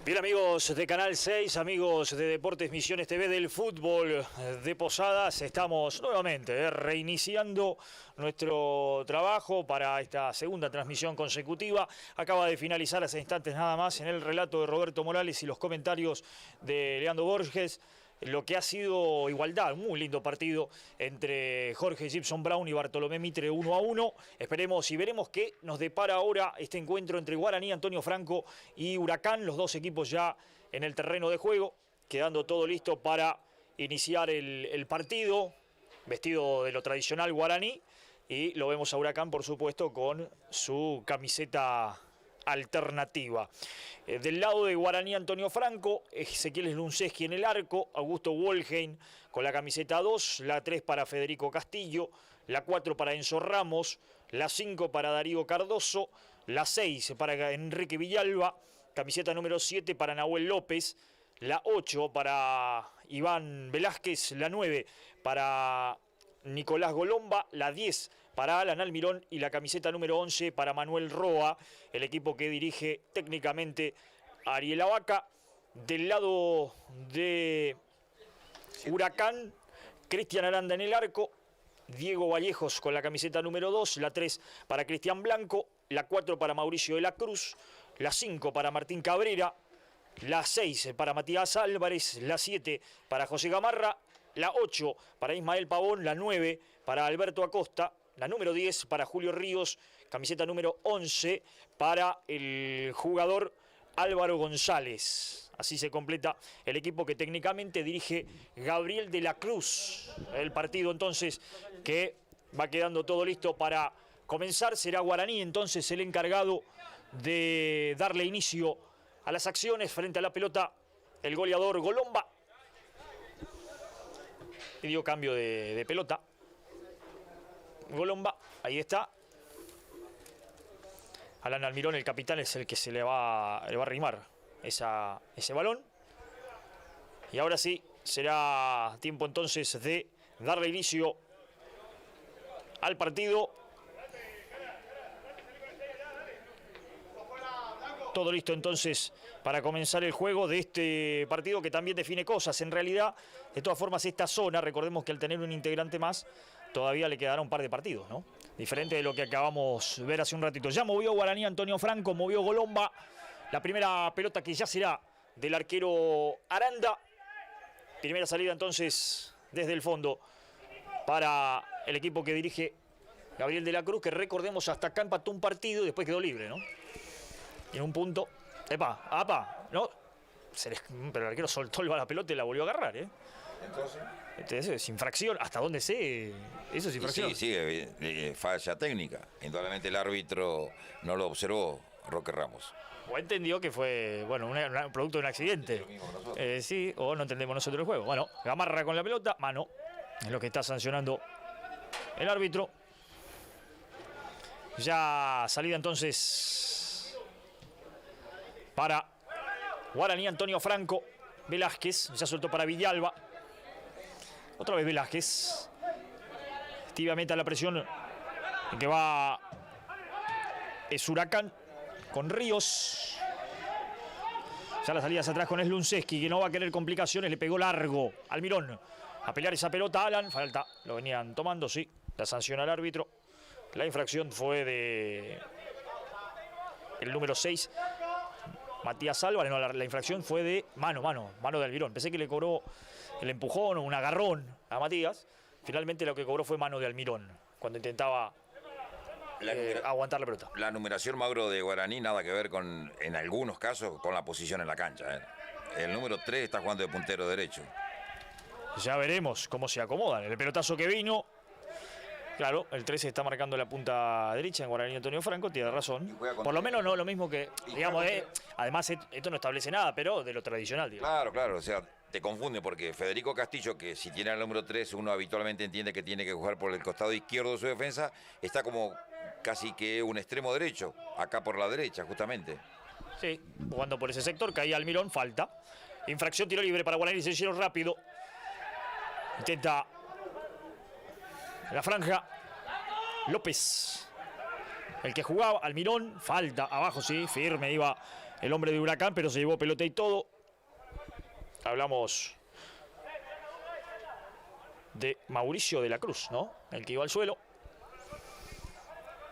Bien, amigos de Canal 6, amigos de Deportes Misiones TV del fútbol de Posadas, estamos nuevamente reiniciando nuestro trabajo para esta segunda transmisión consecutiva. Acaba de finalizar hace instantes nada más en el relato de Roberto Morales y los comentarios de Leandro Borges. Lo que ha sido igualdad, un muy lindo partido entre Jorge Gibson Brown y Bartolomé Mitre 1-1. Esperemos y veremos qué nos depara ahora este encuentro entre Guaraní, Antonio Franco y Huracán, los dos equipos ya en el terreno de juego, quedando todo listo para iniciar el partido, vestido de lo tradicional Guaraní, y lo vemos a Huracán, por supuesto, con su camiseta alternativa. Del lado de Guaraní, Antonio Franco, Ezequiel Lunceski en el arco, Augusto Wolheim con la camiseta 2, la 3 para Federico Castillo, la 4 para Enzo Ramos, la 5 para Darío Cardoso, la 6 para Enrique Villalba, camiseta número 7 para Nahuel López, la 8 para Iván Velázquez, la 9 para Nicolás Golomba, la 10 para Alan Almirón y la camiseta número 11 para Manuel Roa, el equipo que dirige técnicamente Ariel Abaca. Del lado de Huracán, Cristian Aranda en el arco, Diego Vallejos con la camiseta número 2, la 3 para Cristian Blanco, la 4 para Mauricio de la Cruz, la 5 para Martín Cabrera, la 6 para Matías Álvarez, la 7 para José Gamarra, la 8 para Ismael Pavón, la 9 para Alberto Acosta, la número 10 para Julio Ríos, camiseta número 11 para el jugador Álvaro González. Así se completa el equipo que técnicamente dirige Gabriel de la Cruz. El partido entonces que va quedando todo listo para comenzar. Será Guaraní entonces el encargado de darle inicio a las acciones frente a la pelota. El goleador Golomba. Y dio cambio de pelota. Golomba, ahí está. Alan Almirón, el capitán, es el que se le va a arrimar ese balón. Y ahora sí, será tiempo entonces de darle inicio al partido. Todo listo entonces para comenzar el juego de este partido que también define cosas. En realidad, de todas formas, esta zona, recordemos que al tener un integrante más, todavía le quedará un par de partidos, ¿no? Diferente de lo que acabamos de ver hace un ratito. Ya movió Guaraní Antonio Franco, movió Golomba. La primera pelota que ya será del arquero Aranda. Primera salida entonces desde el fondo para el equipo que dirige Gabriel de la Cruz, que recordemos hasta acá empató un partido y después quedó libre, ¿no? Y en un punto, no, pero el arquero soltó la pelota y la volvió a agarrar, ¿eh? Entonces es infracción, hasta donde sé, eso es infracción. Sí, falla técnica. Indudablemente el árbitro no lo observó, Roque Ramos. O entendió que fue, bueno, un producto de un accidente. Sí, o no entendemos nosotros el juego. Bueno, Gamarra con la pelota, mano, es lo que está sancionando el árbitro. Ya salida entonces para Guaraní Antonio Franco. Velázquez, ya soltó para Villalba. Otra vez Velázquez. Tibiamente a la presión que va es Huracán con Ríos. Ya las salidas atrás con Lunceski, que no va a querer complicaciones. Le pegó largo Almirón. A pelear esa pelota Alan. Falta, lo venían tomando, sí. La sanciona el árbitro. La infracción fue de el número 6. Matías Álvarez, no, la infracción fue de mano de Almirón. Pensé que le cobró el empujón o un agarrón a Matías. Finalmente lo que cobró fue mano de Almirón, cuando intentaba aguantar la pelota. La numeración, Mauro, de Guaraní nada que ver con, en algunos casos, con la posición en la cancha, ¿eh? El número 3 está jugando de puntero derecho. Ya veremos cómo se acomodan. El pelotazo que vino. Claro, el 13 está marcando la punta derecha en Guaraní Antonio Franco, tiene razón. Por lo menos no lo mismo que, digamos, además esto no establece nada, pero de lo tradicional, digamos. Claro, o sea, te confunde porque Federico Castillo, que si tiene el número 3, uno habitualmente entiende que tiene que jugar por el costado izquierdo de su defensa, está como casi que un extremo derecho, acá por la derecha, justamente. Sí, jugando por ese sector, caía Almirón, falta. Infracción, tiro libre para Guaraní, se hicieron rápido. Intenta la franja López, el que jugaba, Almirón, falta, abajo sí, firme iba el hombre de Huracán, pero se llevó pelota y todo. Hablamos de Mauricio de la Cruz, ¿no? El que iba al suelo.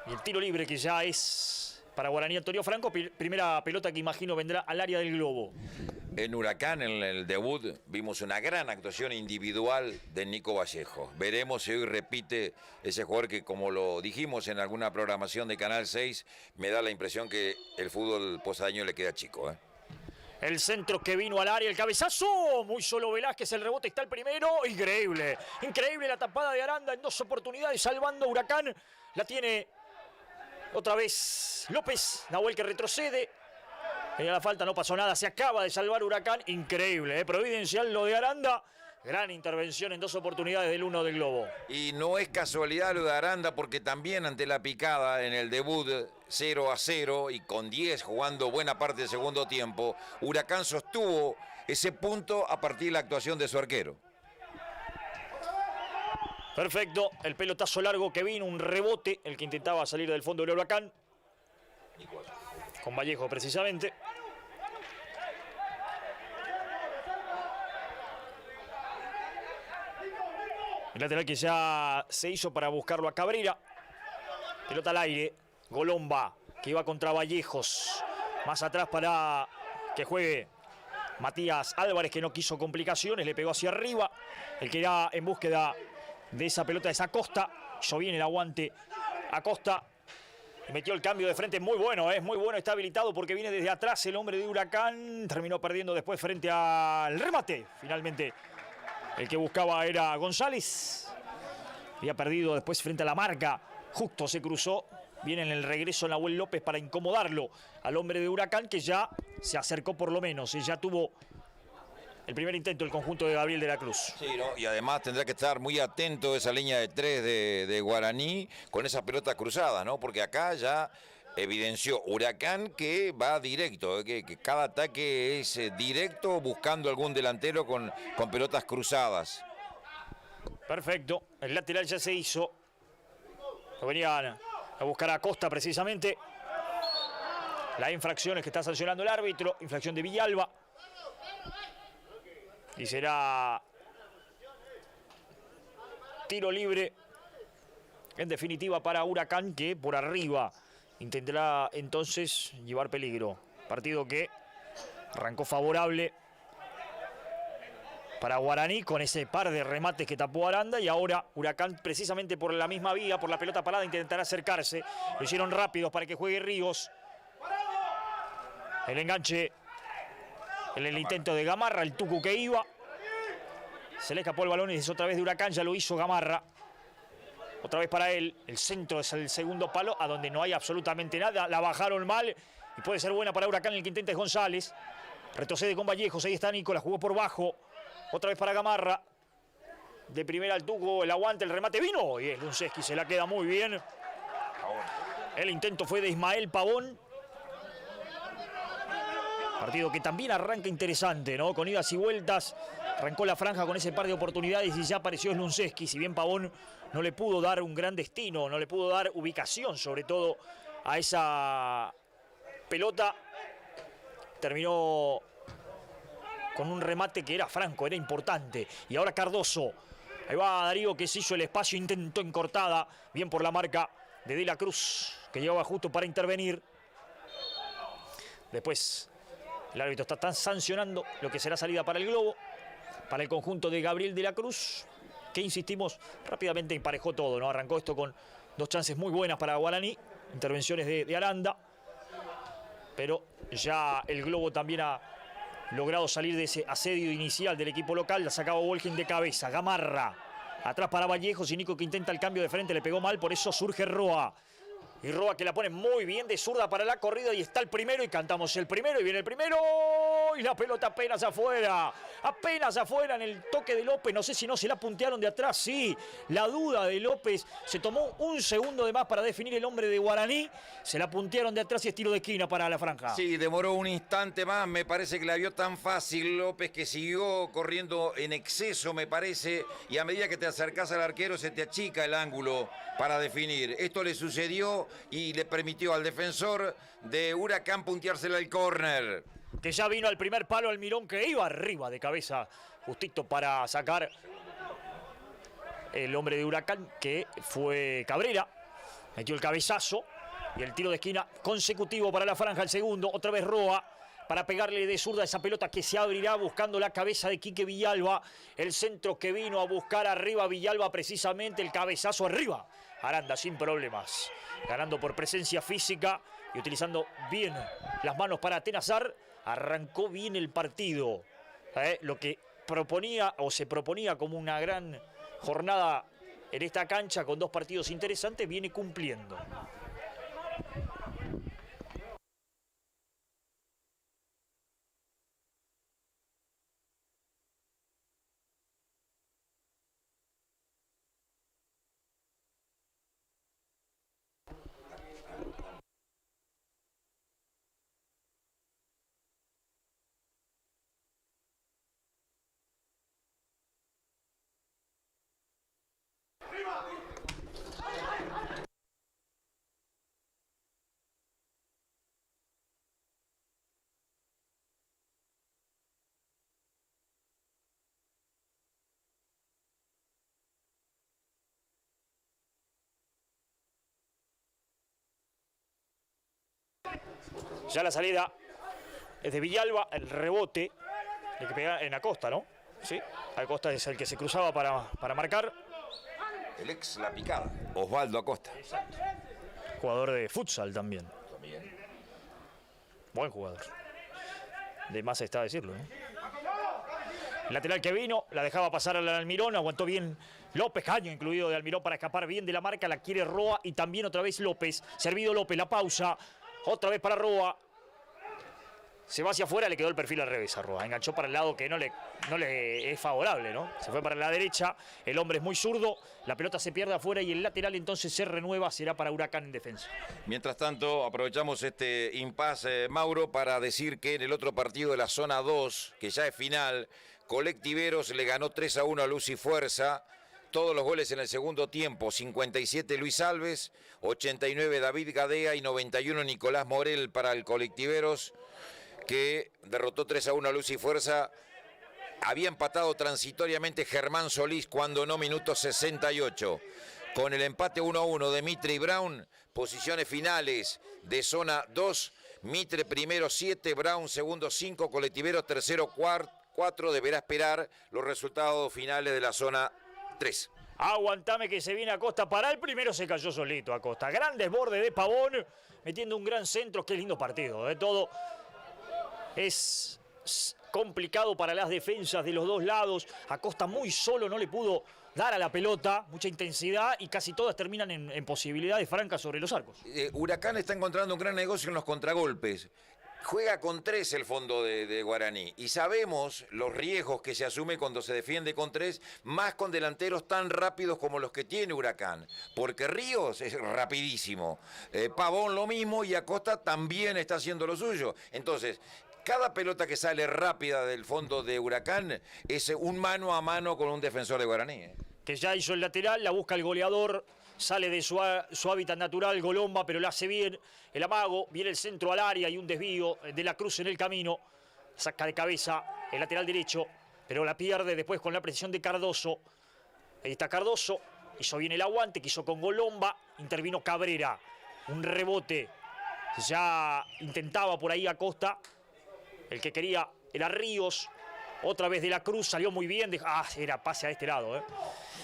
Y el tiro libre que ya es para Guaraní Antonio Franco. Primera pelota que imagino vendrá al área del globo. En Huracán, en el debut, vimos una gran actuación individual de Nico Vallejo. Veremos si hoy repite ese jugador que, como lo dijimos en alguna programación de Canal 6, me da la impresión que el fútbol posadeño le queda chico, ¿eh? El centro que vino al área, el cabezazo, muy solo Velázquez, el rebote está el primero, increíble, increíble la tapada de Aranda en 2 oportunidades, salvando a Huracán, la tiene otra vez López, Nahuel que retrocede, tenía la falta, no pasó nada, se acaba de salvar Huracán, increíble, providencial lo de Aranda. Gran intervención en 2 oportunidades del 1 del globo. Y no es casualidad lo de Aranda, porque también ante la picada en el debut 0-0 y con 10 jugando buena parte del segundo tiempo, Huracán sostuvo ese punto a partir de la actuación de su arquero. Perfecto, el pelotazo largo que vino, un rebote, el que intentaba salir del fondo del Huracán. Con Vallejo precisamente. El lateral que ya se hizo para buscarlo a Cabrera. Pelota al aire. Golomba, que iba contra Vallejos. Más atrás para que juegue Matías Álvarez, que no quiso complicaciones. Le pegó hacia arriba. El que irá en búsqueda de esa pelota es Acosta. Hizo bien el aguante Acosta. Metió el cambio de frente, muy bueno, muy bueno. Está habilitado porque viene desde atrás el hombre de Huracán. Terminó perdiendo después frente al remate. Finalmente el que buscaba era González. Había perdido después frente a la marca. Justo se cruzó. Viene en el regreso Nahuel López para incomodarlo al hombre de Huracán, que ya se acercó por lo menos. Y ya tuvo el primer intento el conjunto de Gabriel de la Cruz. Sí, ¿no? Y además tendrá que estar muy atento a esa línea de 3 de Guaraní con esas pelotas cruzadas, ¿no? Porque acá ya evidenció Huracán que va directo, que cada ataque es directo buscando algún delantero con pelotas cruzadas. Perfecto, el lateral ya se hizo. Lo venían a buscar a Costa precisamente. La infracción es que está sancionando el árbitro, infracción de Villalba. Y será tiro libre, en definitiva, para Huracán, que por arriba intentará entonces llevar peligro. Partido que arrancó favorable para Guaraní con ese par de remates que tapó Aranda, y ahora Huracán, precisamente por la misma vía, por la pelota parada, intentará acercarse. Lo hicieron rápidos para que juegue Ríos. El enganche en el intento de Gamarra, el tucu que iba. Se le escapó el balón y es otra vez de Huracán, ya lo hizo Gamarra. Otra vez para él, el centro es el segundo palo, a donde no hay absolutamente nada. La bajaron mal y puede ser buena para Huracán. El que intenta es González. Retrocede con Vallejos, ahí está Nico, la jugó por bajo. Otra vez para Gamarra. De primera al tuco, el aguante, el remate vino. Y es Lunceski, se la queda muy bien. El intento fue de Ismael Pavón. Partido que también arranca interesante, ¿no? Con idas y vueltas. Arrancó la franja con ese par de oportunidades y ya apareció Lunceski. Si bien Pavón no le pudo dar un gran destino, no le pudo dar ubicación, sobre todo a esa pelota, terminó con un remate que era franco, era importante. Y ahora Cardoso. Ahí va Darío, que se hizo el espacio, intentó en cortada. Bien por la marca de la Cruz, que llegaba justo para intervenir. Después el árbitro está sancionando lo que será salida para el globo, para el conjunto de Gabriel de la Cruz, que insistimos, rápidamente emparejó todo, ¿no? Arrancó esto con 2 chances muy buenas para Guaraní, intervenciones de Aranda, pero ya el globo también ha logrado salir de ese asedio inicial del equipo local. La sacaba Volgen de cabeza, Gamarra, atrás para Vallejos y Nico, que intenta el cambio de frente, le pegó mal, por eso surge Roa. Y Roa, que la pone muy bien de zurda para la corrida, y está el primero y cantamos el primero y viene el primero y la pelota apenas afuera. apenas afuera en el toque de López. No sé si no se la puntearon de atrás. Sí, la duda de López. Se tomó un segundo de más para definir el hombre de Guaraní. Se la puntearon de atrás y es tiro de esquina para la franja. Sí, demoró un instante más. Me parece que la vio tan fácil López que siguió corriendo en exceso, me parece. Y a medida que te acercás al arquero se te achica el ángulo para definir. Esto le sucedió y le permitió al defensor de Huracán punteársela al córner. Que ya vino al primer palo Almirón, que iba arriba de cabeza, justito para sacar el hombre de Huracán, que fue Cabrera. Metió el cabezazo y el tiro de esquina consecutivo para la franja, el segundo. Otra vez Roa para pegarle de zurda esa pelota que se abrirá buscando la cabeza de Quique Villalba. El centro que vino a buscar arriba Villalba, precisamente el cabezazo arriba. Aranda sin problemas, ganando por presencia física y utilizando bien las manos para atenazar. Arrancó bien el partido. Lo que proponía o se proponía como una gran jornada en esta cancha con dos partidos interesantes, viene cumpliendo. Ya la salida es de Villalba, el rebote, el que pega en Acosta, ¿no? Sí, Acosta es el que se cruzaba para marcar. El ex La Picada, Osvaldo Acosta. Exacto. Jugador de futsal también. Buen jugador. De más está decirlo, ¿no? El lateral que vino, la dejaba pasar al Almirón, aguantó bien López, caño incluido de Almirón para escapar bien de la marca, la quiere Roa y también otra vez López. Servido López, la pausa. Otra vez para Roa. Se va hacia afuera, le quedó el perfil al revés a Roa. Enganchó para el lado que no le es favorable, ¿no? Se fue para la derecha. El hombre es muy zurdo. La pelota se pierde afuera y el lateral entonces se renueva. Será para Huracán en defensa. Mientras tanto, aprovechamos este impasse, Mauro, para decir que en el otro partido de la zona 2, que ya es final, Colectiveros le ganó 3-1 a Luz y Fuerza. Todos los goles en el segundo tiempo, 57 Luis Alves, 89 David Gadea y 91 Nicolás Morel para el Colectiveros, que derrotó 3-1 a Luz y Fuerza. Había empatado transitoriamente Germán Solís cuando no, minuto 68. Con el empate 1-1 de Mitre y Brown, posiciones finales de zona 2, Mitre primero 7, Brown segundo 5, Colectiveros tercero 4, deberá esperar los resultados finales de la zona 3. Aguantame que se viene Acosta para el primero, se cayó solito Acosta. Gran desborde de Pavón, metiendo un gran centro. Qué lindo partido, todo es complicado para las defensas de los dos lados. Acosta muy solo, no le pudo dar a la pelota, mucha intensidad y casi todas terminan en posibilidades francas sobre los arcos. Huracán está encontrando un gran negocio en los contragolpes. Juega con 3 el fondo de Guaraní y sabemos los riesgos que se asume cuando se defiende con 3, más con delanteros tan rápidos como los que tiene Huracán, porque Ríos es rapidísimo, Pavón lo mismo y Acosta también está haciendo lo suyo. Entonces, cada pelota que sale rápida del fondo de Huracán es un mano a mano con un defensor de Guaraní. Que ya hizo el lateral, la busca el goleador. Sale de su hábitat natural, Golomba, pero la hace bien. El amago, viene el centro al área y un desvío de la Cruz en el camino. Saca de cabeza el lateral derecho, pero la pierde después con la precisión de Cardoso. Ahí está Cardoso, hizo bien el aguante, quiso con Golomba, intervino Cabrera. Un rebote, ya intentaba por ahí Acosta. El que quería era Ríos. Otra vez de la Cruz, salió muy bien. Era pase a este lado,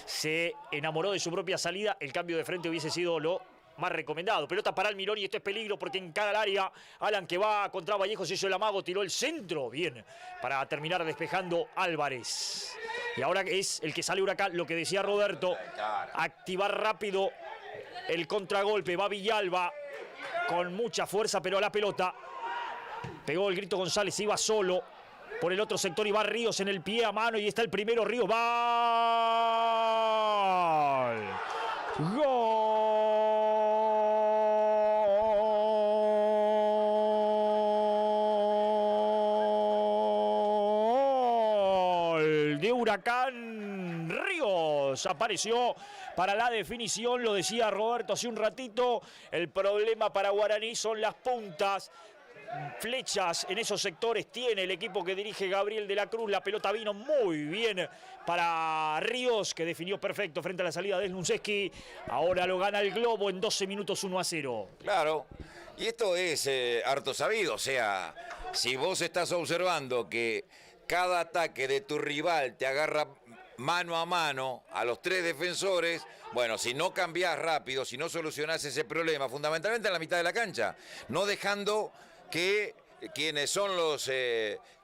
Se enamoró de su propia salida. El cambio de frente hubiese sido lo más recomendado. Pelota para Almirón y esto es peligro porque encara al área. Alan que va contra Vallejo, se hizo el amago, tiró el centro. Bien, para terminar despejando Álvarez. Y ahora es el que sale Huracán, lo que decía Roberto. Activar rápido el contragolpe. Va Villalba con mucha fuerza, pero a la pelota. Pegó el Grito González, iba solo. por el otro sector y va Ríos en el pie a mano y está el primero. Ríos va. Gol de Huracán. Ríos apareció para la definición, lo decía Roberto hace un ratito. El problema para Guaraní son las puntas. Flechas en esos sectores tiene el equipo que dirige Gabriel de la Cruz. La pelota vino muy bien para Ríos, que definió perfecto frente a la salida de Slunceski. Ahora lo gana el Globo en 12 minutos 1-0. Claro, y esto es harto sabido. O sea, si vos estás observando que cada ataque de tu rival te agarra mano a mano a los tres defensores, bueno, si no cambiás rápido, si no solucionás ese problema, fundamentalmente en la mitad de la cancha, no dejando que quienes son los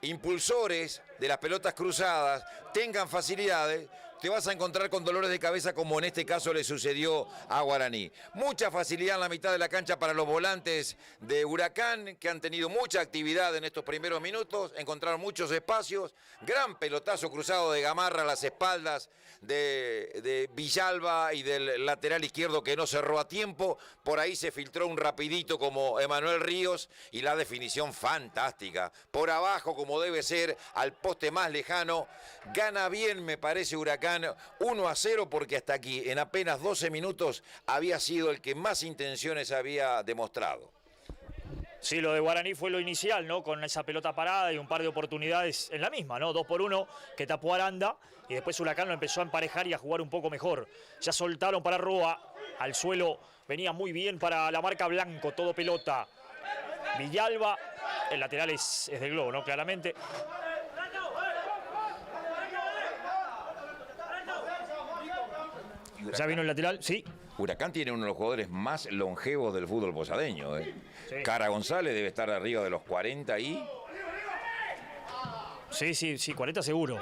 impulsores de las pelotas cruzadas tengan facilidades, te vas a encontrar con dolores de cabeza como en este caso le sucedió a Guaraní. Mucha facilidad en la mitad de la cancha para los volantes de Huracán, que han tenido mucha actividad en estos primeros minutos, encontraron muchos espacios, gran pelotazo cruzado de Gamarra a las espaldas de Villalba y del lateral izquierdo que no cerró a tiempo. Por ahí se filtró un rapidito como Emanuel Ríos y la definición fantástica. Por abajo, como debe ser, al poste más lejano. Gana bien, me parece, Huracán 1-0, porque hasta aquí, en apenas 12 minutos, había sido el que más intenciones había demostrado. Sí, lo de Guaraní fue lo inicial, ¿no? Con esa pelota parada y un par de oportunidades en la misma, ¿no? 2-1 que tapó Aranda y después Huracán lo empezó a emparejar y a jugar un poco mejor. Ya soltaron para Roa, al suelo venía muy bien para la marca Blanco, todo pelota. Villalba, el lateral es del Globo, ¿no? Claramente. ¿Ya vino el lateral? Sí. Huracán tiene uno de los jugadores más longevos del fútbol posadeño. Sí. Cara González debe estar arriba de los 40 y... Sí, 40 seguro.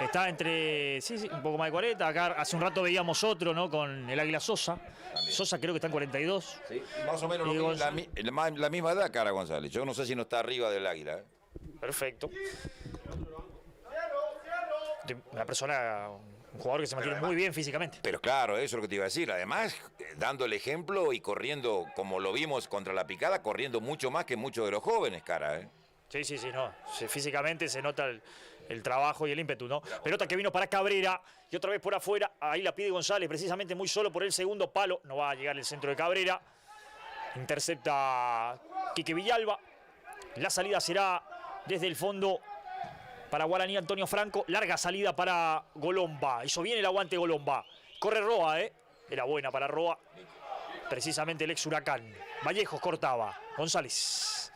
Está entre, sí, un poco más de 40. Acá hace un rato veíamos otro, ¿no? Con el Águila Sosa. También. Sosa creo que está en 42. Sí, más o menos la misma edad, Cara González. Yo no sé si no está arriba del Águila. Perfecto. Una persona... Un jugador que se mantiene muy bien físicamente. Pero claro, eso es lo que te iba a decir. Además, dando el ejemplo y corriendo, como lo vimos contra la Picada, corriendo mucho más que muchos de los jóvenes, Cara. Sí, no. Físicamente se nota el trabajo y el ímpetu, ¿no? Pelota que vino para Cabrera y otra vez por afuera. Ahí la pide González, precisamente muy solo por el segundo palo. No va a llegar el centro de Cabrera. Intercepta Quique Villalba. La salida será desde el fondo para Guaraní, Antonio Franco. Larga salida para Golomba. Hizo bien el aguante Golomba. Corre Roa, Era buena para Roa. Precisamente el ex Huracán. Vallejos cortaba. González.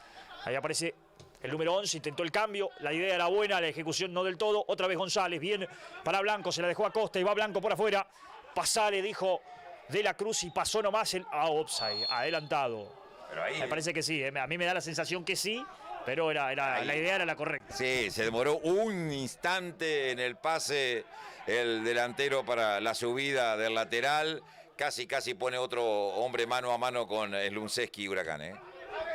Ahí aparece el número 11. Intentó el cambio. La idea era buena. La ejecución no del todo. Otra vez González. Bien para Blanco. Se la dejó a Costa y va Blanco por afuera. Pasale, dijo de la Cruz y pasó nomás el offside. Adelantado. Pero ahí... Me parece que sí. A mí me da la sensación que sí. Pero la idea era la correcta. Sí, se demoró un instante en el pase el delantero para la subida del lateral. Casi pone otro hombre mano a mano con Slunceski y Huracán.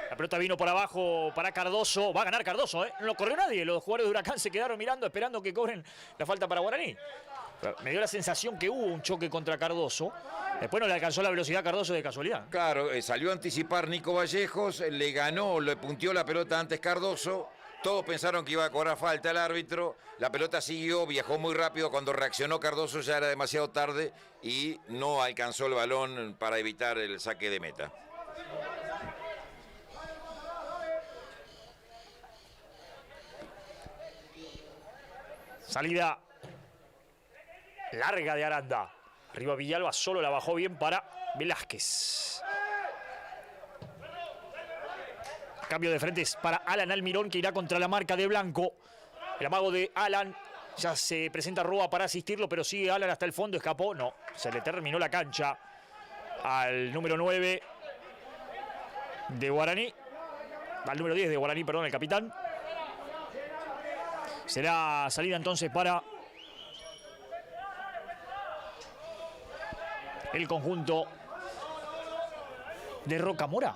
La pelota vino por abajo para Cardoso. Va a ganar Cardoso, No lo corrió nadie. Los jugadores de Huracán se quedaron mirando, esperando que cobren la falta para Guaraní. Me dio la sensación que hubo un choque contra Cardoso. Después no le alcanzó la velocidad a Cardoso de casualidad. Claro, salió a anticipar Nico Vallejos, le ganó, le punteó la pelota antes Cardoso. Todos pensaron que iba a cobrar falta el árbitro. La pelota siguió, viajó muy rápido. Cuando reaccionó Cardoso ya era demasiado tarde y no alcanzó el balón para evitar el saque de meta. Salida larga de Aranda. Arriba Villalba solo la bajó bien para Velázquez. Cambio de frente es para Alan Almirón, que irá contra la marca de Blanco. El amago de Alan. Ya se presenta Roa para asistirlo, pero sigue Alan hasta el fondo. Escapó. No, se le terminó la cancha al número 9 de Guaraní. Al número 10 de Guaraní, perdón, el capitán. Será salida entonces para el conjunto de Rocamora.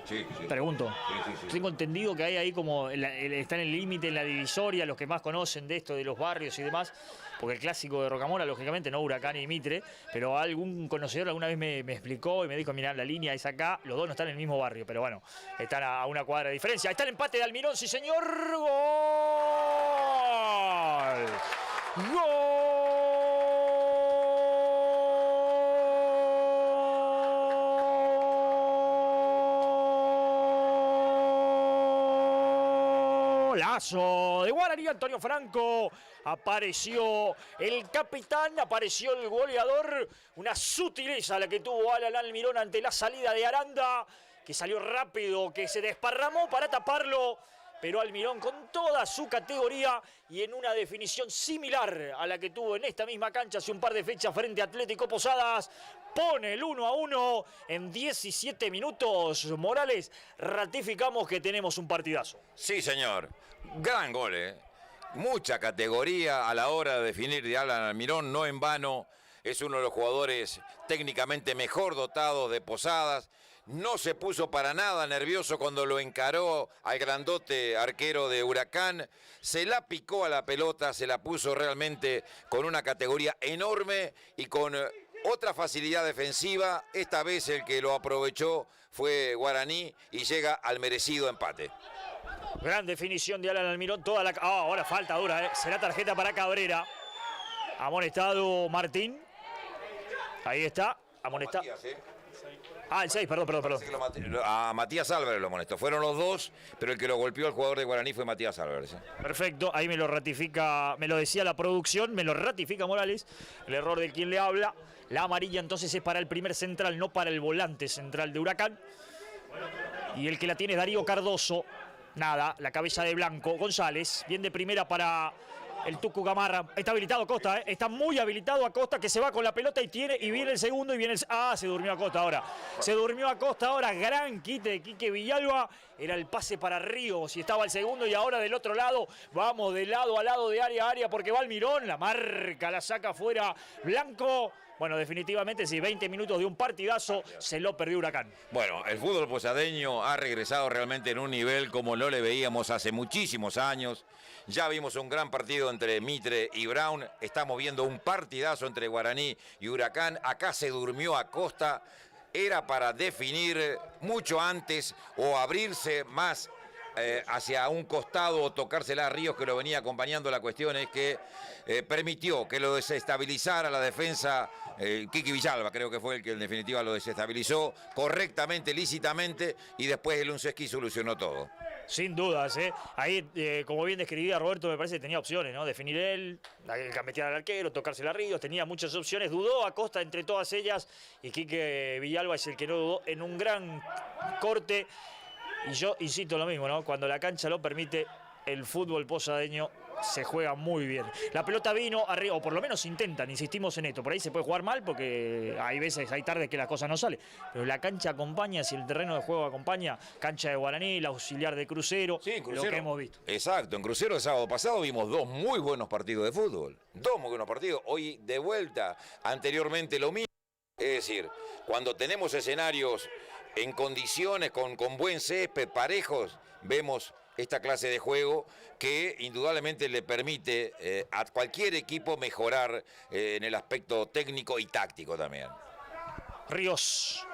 Sí, sí. Pregunto. Sí. Tengo entendido que hay ahí como, está en el límite, en la divisoria, los que más conocen de esto, de los barrios y demás, porque el clásico de Rocamora, lógicamente, no Huracán y Mitre, pero algún conocedor alguna vez me explicó y me dijo, mirá, la línea es acá, los dos no están en el mismo barrio, pero bueno, están a una cuadra de diferencia. Ahí está el empate de Almirón, sí señor, ¡gol! ¡Gol! De Guaraní, Antonio Franco, apareció el capitán, apareció el goleador, una sutileza la que tuvo Alan Almirón ante la salida de Aranda, que salió rápido, que se desparramó para taparlo, pero Almirón con toda su categoría y en una definición similar a la que tuvo en esta misma cancha hace un par de fechas frente a Atlético Posadas, pone el 1-1 en 17 minutos. Morales, ratificamos que tenemos un partidazo. Sí, señor. Gran gol, ¿eh? Mucha categoría a la hora de definir de Alan Almirón, no en vano. Es uno de los jugadores técnicamente mejor dotados de Posadas. No se puso para nada nervioso cuando lo encaró al grandote arquero de Huracán. Se la picó a la pelota, se la puso realmente con una categoría enorme y con otra facilidad defensiva. Esta vez el que lo aprovechó fue Guaraní y llega al merecido empate. Gran definición de Alan Almirón. Toda la... ahora falta dura, ¿eh? Será tarjeta para Cabrera. Amonestado Martín. Ahí está. Amonestado. El 6, perdón. A Matías Álvarez lo amonestó. Fueron los dos, pero el que lo golpeó al jugador de Guaraní fue Matías Álvarez. Perfecto, ahí me lo ratifica, me lo decía la producción, me lo ratifica Morales. El error de quien le habla. La amarilla entonces es para el primer central, no para el volante central de Huracán. Y el que la tiene es Darío Cardoso. Nada, la cabeza de Blanco. González, bien de primera para el Tucu Gamarra. Está habilitado Acosta, ¿eh? Está muy habilitado Acosta, que se va con la pelota y viene el segundo y viene el... se durmió Acosta ahora. Se durmió Acosta ahora. Gran quite de Quique Villalba. Era el pase para Ríos y estaba el segundo y ahora del otro lado. Vamos de lado a lado, de área a área, porque va Almirón. La marca, la saca fuera Blanco. Bueno, definitivamente, sí, 20 minutos de un partidazo, se lo perdió Huracán. Bueno, el fútbol posadeño ha regresado realmente en un nivel como no le veíamos hace muchísimos años. Ya vimos un gran partido entre Mitre y Brown. Estamos viendo un partidazo entre Guaraní y Huracán. Acá se durmió Acosta. Era para definir mucho antes o abrirse más hacia un costado o tocársela a Ríos, que lo venía acompañando. La cuestión es que permitió que lo desestabilizara la defensa. Quique Villalba creo que fue el que en definitiva lo desestabilizó correctamente, lícitamente, y después el Unceski solucionó todo. Sin dudas, ¿eh? Ahí, como bien describía Roberto, me parece que tenía opciones, ¿no? Definir él, gambetear al arquero, tocársela a Ríos, tenía muchas opciones, dudó Acosta entre todas ellas, y Quique Villalba es el que no dudó en un gran corte. Y yo insisto lo mismo, ¿no? Cuando la cancha lo permite, el fútbol posadeño se juega muy bien. La pelota vino arriba, o por lo menos intentan, insistimos en esto. Por ahí se puede jugar mal porque hay veces, hay tardes que la cosa no sale. Pero la cancha acompaña, si el terreno de juego acompaña, cancha de Guaraní, la auxiliar de Crucero, sí, Crucero, lo que hemos visto. Exacto, en Crucero el sábado pasado vimos dos muy buenos partidos de fútbol. Dos muy buenos partidos. Hoy de vuelta, anteriormente lo mismo. Es decir, cuando tenemos escenarios en condiciones, con buen césped, parejos, vemos esta clase de juego que indudablemente le permite a cualquier equipo mejorar en el aspecto técnico y táctico también. Ríos.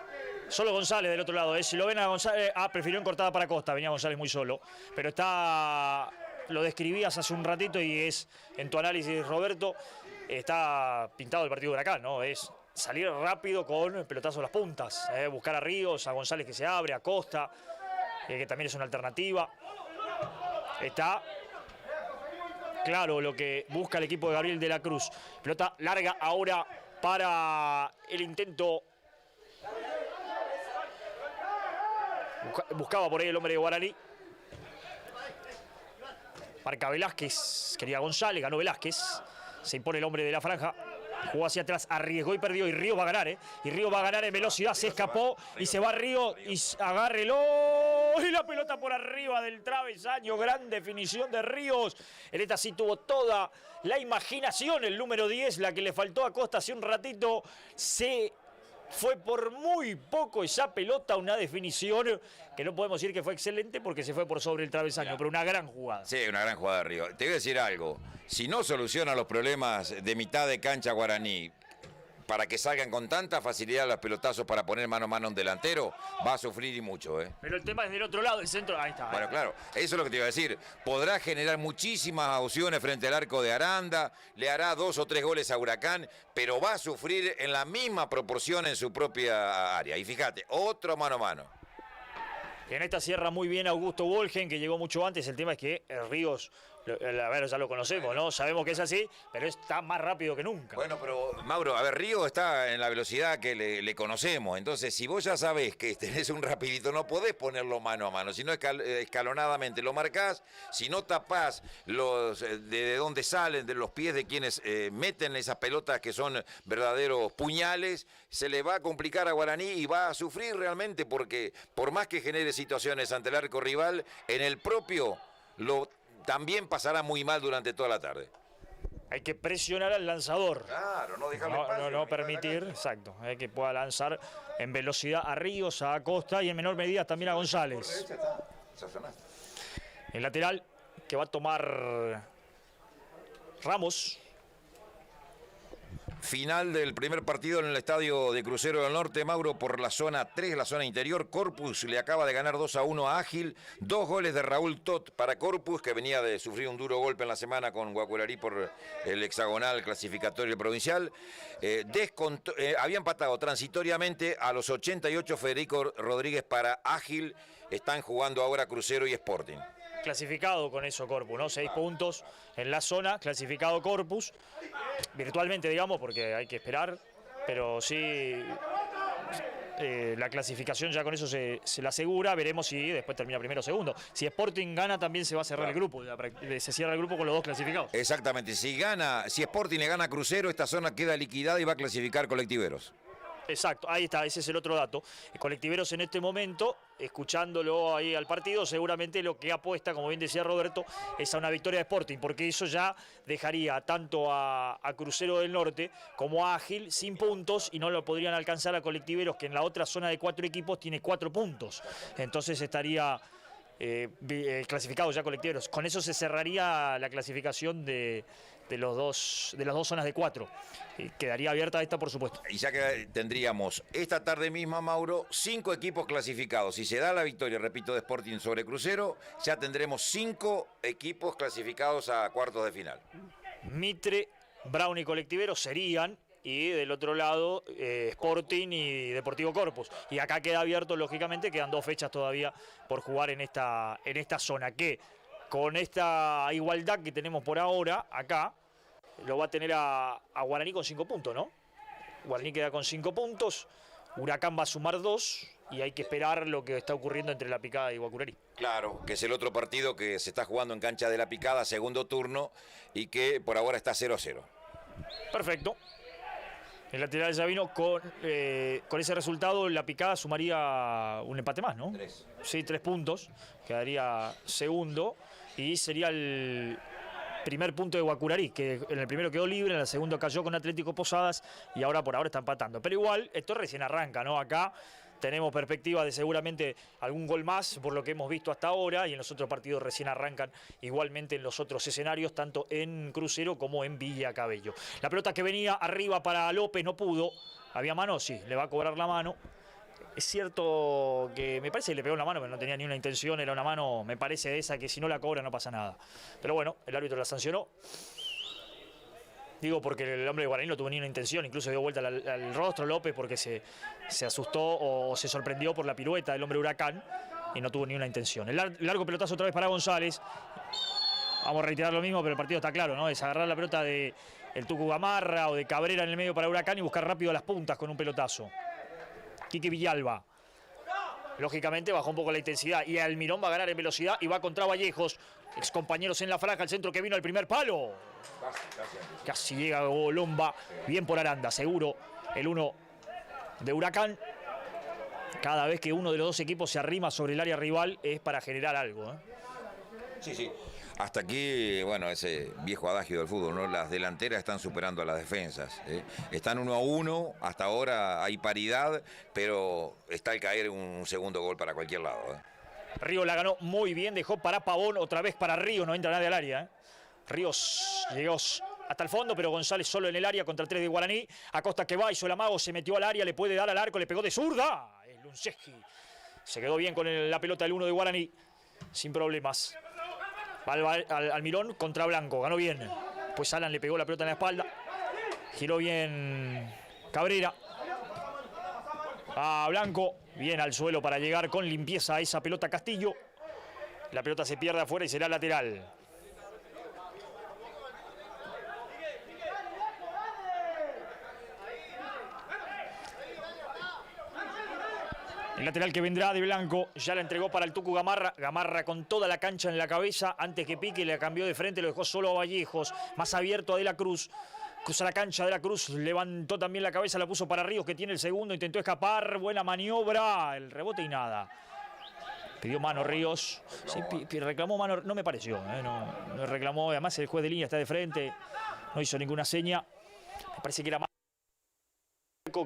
Solo González del otro lado. Si lo ven a González, prefirió en cortada para Costa, venía González muy solo. Pero está, lo describías hace un ratito y es, en tu análisis, Roberto, está pintado el partido de Huracán, ¿no? Es salir rápido con pelotazo a las puntas, buscar a Ríos, a González que se abre, a Costa, que también es una alternativa. Está claro lo que busca el equipo de Gabriel de la Cruz. Pelota larga ahora para el intento. Buscaba por ahí el hombre de Guaraní. Marca Velázquez, quería González, ganó Velázquez. Se impone el hombre de la franja. Jugó hacia atrás, arriesgó y perdió. Y Ríos va a ganar, ¿eh? Y Ríos va a ganar en velocidad. Se escapó y se va Ríos y agárrelo. Y la pelota por arriba del travesaño. Gran definición de Ríos. En esta sí tuvo toda la imaginación. El número 10, la que le faltó a Costa hace un ratito. Se fue por muy poco esa pelota una definición que no podemos decir que fue excelente porque se fue por sobre el travesaño, pero una gran jugada. Sí, una gran jugada de Río. Te voy a decir algo, si no soluciona los problemas de mitad de cancha Guaraní, para que salgan con tanta facilidad los pelotazos para poner mano a mano a un delantero, va a sufrir y mucho, ¿eh? Pero el tema es del otro lado, el centro, ahí está. Bueno, claro, eso es lo que te iba a decir. Podrá generar muchísimas opciones frente al arco de Aranda, le hará 2 o 3 goles a Huracán, pero va a sufrir en la misma proporción en su propia área. Y fíjate, otro mano a mano. En esta cierra muy bien Augusto Wolgen, que llegó mucho antes. El tema es que Ríos, a ver, ya lo conocemos, ¿no? Sabemos que es así, pero está más rápido que nunca. Bueno, pero Mauro, a ver, Río está en la velocidad que le conocemos. Entonces, si vos ya sabés que tenés un rapidito, no podés ponerlo mano a mano, sino escalonadamente lo marcás. Si no tapás de dónde salen, de los pies de quienes meten esas pelotas que son verdaderos puñales, se le va a complicar a Guaraní y va a sufrir realmente, porque por más que genere situaciones ante el arco rival, en el propio también pasará muy mal durante toda la tarde. Hay que presionar al lanzador. Claro, no dejarle espacio. No permitir, exacto, que pueda lanzar en velocidad a Ríos, a Acosta y en menor medida también a González. El lateral que va a tomar Ramos. Final del primer partido en el estadio de Crucero del Norte, Mauro, por la zona 3, la zona interior. Corpus le acaba de ganar 2-1 a Ágil. 2 goles de Raúl Tot para Corpus, que venía de sufrir un duro golpe en la semana con Guacurarí por el hexagonal clasificatorio provincial. Había empatado transitoriamente a los 88 Federico Rodríguez para Ágil. Están jugando ahora Crucero y Sporting. Clasificado con eso Corpus, ¿no? 6 puntos en la zona, clasificado Corpus, virtualmente digamos, porque hay que esperar, pero sí la clasificación ya con eso se la asegura. Veremos si después termina primero o segundo. Si Sporting gana también se va a cerrar el grupo, se cierra el grupo con los 2 clasificados. Exactamente, si Sporting le gana a Crucero, esta zona queda liquidada y va a clasificar Colectiveros. Exacto, ahí está, ese es el otro dato. Colectiveros en este momento, escuchándolo ahí al partido, seguramente lo que apuesta, como bien decía Roberto, es a una victoria de Sporting, porque eso ya dejaría tanto a Crucero del Norte como a Ágil sin puntos y no lo podrían alcanzar a Colectiveros, que en la otra zona de 4 equipos tiene 4 puntos. Entonces estaría clasificado ya Colectiveros. Con eso se cerraría la clasificación de las dos zonas de 4. Quedaría abierta esta, por supuesto. Y ya que tendríamos esta tarde misma, Mauro, 5 equipos clasificados. Si se da la victoria, repito, de Sporting sobre Crucero, ya tendremos 5 equipos clasificados a cuartos de final. Mitre, Brown y Colectiveros serían, y del otro lado Sporting y Deportivo Corpus. Y acá queda abierto, lógicamente, quedan 2 fechas todavía por jugar en esta zona, que con esta igualdad que tenemos por ahora, acá, lo va a tener a Guaraní con 5 puntos, ¿no? Guaraní queda con 5 puntos, Huracán va a sumar 2 y hay que esperar lo que está ocurriendo entre La Picada y Guacurarí. Claro, que es el otro partido que se está jugando en cancha de La Picada, segundo turno, y que por ahora está 0-0. Perfecto. El lateral ya vino con ese resultado. La Picada sumaría un empate más, ¿no? 3. Sí, 3 puntos. Quedaría segundo y sería el primer punto de Guacurarí, que en el primero quedó libre, en el segundo cayó con Atlético Posadas y ahora por ahora está empatando. Pero igual, esto recién arranca, ¿no? Acá tenemos perspectiva de seguramente algún gol más por lo que hemos visto hasta ahora, y en los otros partidos recién arrancan igualmente en los otros escenarios, tanto en Crucero como en Villa Cabello. La pelota que venía arriba para López no pudo. ¿Había mano? Sí, le va a cobrar la mano. Es cierto que me parece que le pegó la mano, pero no tenía ni una intención, era una mano, me parece, de esa que si no la cobra no pasa nada. Pero bueno, el árbitro la sancionó. Digo porque el hombre de Guaraní no tuvo ni una intención, incluso dio vuelta al rostro López porque se asustó o se sorprendió por la pirueta del hombre Huracán y no tuvo ni una intención. El largo pelotazo otra vez para González. Vamos a reiterar lo mismo, pero el partido está claro, ¿no? Es agarrar la pelota de el Tucu Gamarra o de Cabrera en el medio para Huracán y buscar rápido las puntas con un pelotazo. Quique Villalba. Lógicamente bajó un poco la intensidad y Almirón va a ganar en velocidad y va contra Vallejos. Excompañeros en la franja, el centro que vino al primer palo. Casi llega Golomba. Bien por Aranda, seguro. El 1 de Huracán. Cada vez que uno de los dos equipos se arrima sobre el área rival es para generar algo, ¿eh? Sí, sí. Hasta aquí, bueno, ese viejo adagio del fútbol, ¿no? Las delanteras están superando a las defensas. Están 1-1, hasta ahora hay paridad, pero está al caer un segundo gol para cualquier lado. Ríos la ganó muy bien, dejó para Pavón, otra vez para Ríos, no entra nadie al área. Ríos llegó hasta el fondo, pero González solo en el área contra 3 de Guaraní. Acosta que va, hizo el amago, se metió al área, le puede dar al arco, le pegó de zurda. Es Lunceski. Se quedó bien con la pelota del 1 de Guaraní, sin problemas. Va al Mirón contra Blanco, ganó bien. Pues Alan le pegó la pelota en la espalda. Giró bien Cabrera. A Blanco, bien al suelo para llegar con limpieza a esa pelota Castillo. La pelota se pierde afuera y será lateral. El lateral que vendrá de Blanco, ya la entregó para el Tucu Gamarra. Gamarra con toda la cancha en la cabeza. Antes que pique, le cambió de frente, lo dejó solo a Vallejos. Más abierto a De la Cruz. Cruza la cancha de la Cruz, levantó también la cabeza, la puso para Ríos, que tiene el segundo, intentó escapar, buena maniobra, el rebote y nada. Pidió mano Ríos, sí, reclamó mano, no me pareció, no reclamó, además el juez de línea está de frente, no hizo ninguna seña. Me parece que era más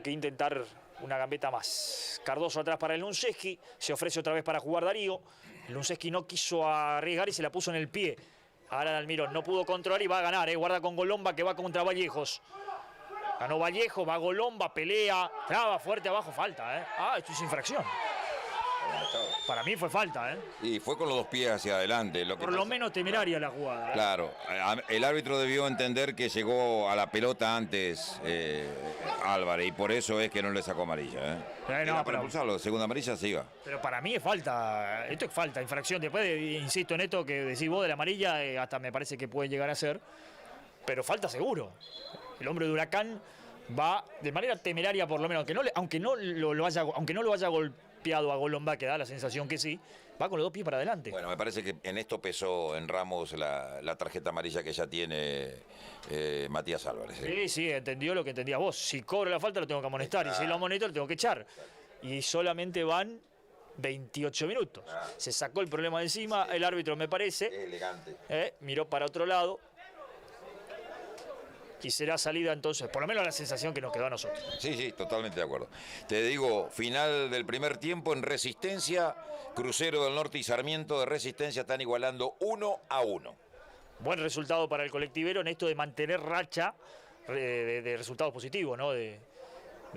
que intentar una gambeta más. Cardoso atrás para el Lunceski, se ofrece otra vez para jugar Darío. El Lunceski no quiso arriesgar y se la puso en el pie. Ahora Almirón no pudo controlar y va a ganar, guarda con Golomba que va contra Vallejos. Ganó Vallejo, va Golomba, pelea, traba fuerte abajo, falta. Esto es infracción. Para mí fue falta, Y fue con los dos pies hacia adelante. Por lo menos temeraria la jugada. Claro, el árbitro debió entender que llegó a la pelota antes Álvarez y por eso es que no le sacó amarilla. No, para impulsarlo, segunda amarilla siga. Pero para mí es falta, esto es falta, infracción. Después, insisto en esto que decís vos de la amarilla, hasta me parece que puede llegar a ser. Pero falta seguro. El hombre de Huracán va de manera temeraria por lo menos, aunque no lo haya golpeado a Golomba, que da la sensación que sí, va con los dos pies para adelante. Bueno, me parece que en esto pesó en Ramos la tarjeta amarilla que ya tiene Matías Álvarez. Sí, entendió lo que entendías vos. Si cobro la falta lo tengo que amonestar y si lo amonesto lo tengo que echar. Y solamente van 28 minutos. Se sacó el problema de encima, el árbitro me parece. Elegante. Miró para otro lado. Y será salida entonces, por lo menos la sensación que nos quedó a nosotros. Sí, totalmente de acuerdo. Te digo, final del primer tiempo en Resistencia, Crucero del Norte y Sarmiento de Resistencia están igualando 1-1. Buen resultado para el colectivero en esto de mantener racha de resultados positivos, ¿no? De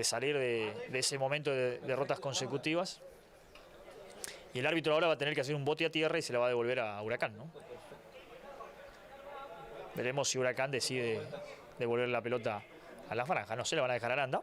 salir de ese momento de derrotas consecutivas. Y el árbitro ahora va a tener que hacer un bote a tierra y se la va a devolver a Huracán, ¿no? Veremos si Huracán decide devolver la pelota a la franja. No se la van a dejar a Aranda.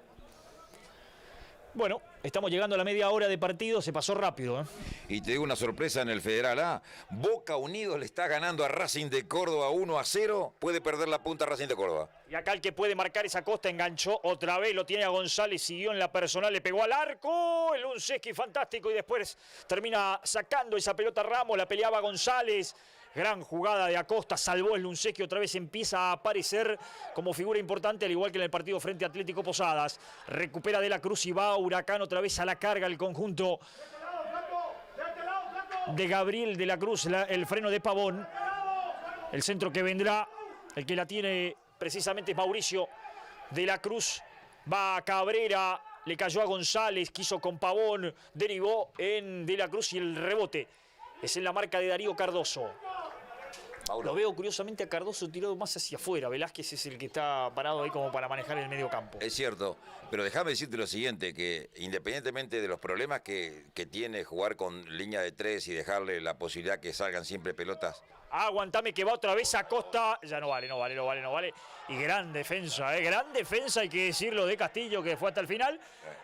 Bueno, estamos llegando a la media hora de partido, se pasó rápido. Y te digo una sorpresa en el Federal A. Boca Unidos le está ganando a Racing de Córdoba 1-0. Puede perder la punta Racing de Córdoba. Y acá el que puede marcar esa Costa enganchó otra vez, lo tiene a González, siguió en la personal, le pegó al arco. El Lunceski fantástico y después termina sacando esa pelota Ramos, la peleaba González. Gran jugada de Acosta, salvó el Lunceski, otra vez empieza a aparecer como figura importante, al igual que en el partido frente a Atlético Posadas. Recupera De la Cruz y va Huracán otra vez a la carga el conjunto de Gabriel De la Cruz, el freno de Pavón. El centro que vendrá, el que la tiene precisamente es Mauricio De la Cruz. Va a Cabrera, le cayó a González, quiso con Pavón, derivó en De la Cruz y el rebote es en la marca de Darío Cardoso. Lo veo curiosamente a Cardoso tirado más hacia afuera. Velázquez es el que está parado ahí como para manejar el medio campo. Es cierto, pero déjame decirte lo siguiente, que independientemente de los problemas que tiene jugar con línea de tres y dejarle la posibilidad que salgan siempre pelotas. Aguantame que va otra vez a Costa. Ya no vale. Y gran defensa, gran defensa, hay que decirlo, de Castillo, que fue hasta el final.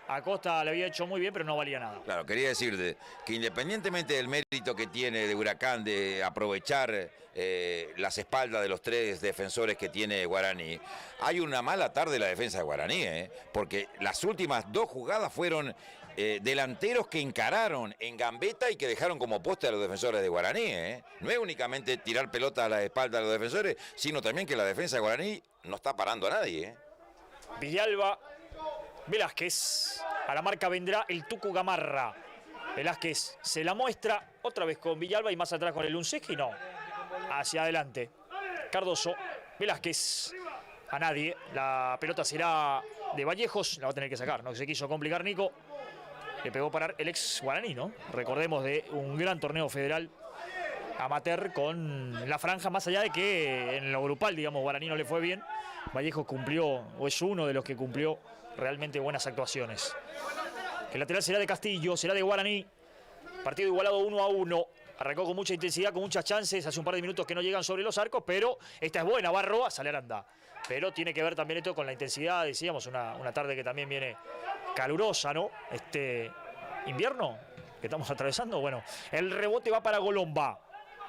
A Costa le había hecho muy bien, pero no valía nada. Claro, quería decirte que independientemente del mérito que tiene de Huracán de aprovechar las espaldas de los tres defensores que tiene Guaraní, hay una mala tarde en la defensa de Guaraní, porque las últimas dos jugadas fueron delanteros que encararon en gambeta y que dejaron como poste a los defensores de Guaraní. No es únicamente tirar pelota a la espalda de los defensores, sino también que la defensa de Guaraní no está parando a nadie. Villalba, Velázquez, a la marca vendrá el Tucu Gamarra. Velázquez se la muestra otra vez con Villalba y más atrás con el Lunceski, no. hacia adelante. Cardoso, Velázquez, a nadie. La pelota será de Vallejos, la va a tener que sacar, ¿no? Se quiso complicar Nico. Le pegó parar el ex guaraní, ¿no? Recordemos de un gran torneo federal amateur con la franja, más allá de que en lo grupal, digamos, Guaraní no le fue bien. Vallejos cumplió, o es uno de los que cumplió realmente buenas actuaciones. El lateral será de Castillo, será de Guaraní. Partido igualado 1-1. Arrancó con mucha intensidad, con muchas chances. Hace un par de minutos que no llegan sobre los arcos, pero esta es buena. Va Roa, sale Aranda. Pero tiene que ver también esto con la intensidad. Decíamos, una tarde que también viene calurosa, ¿no? Este invierno que estamos atravesando. Bueno, el rebote va para Golomba.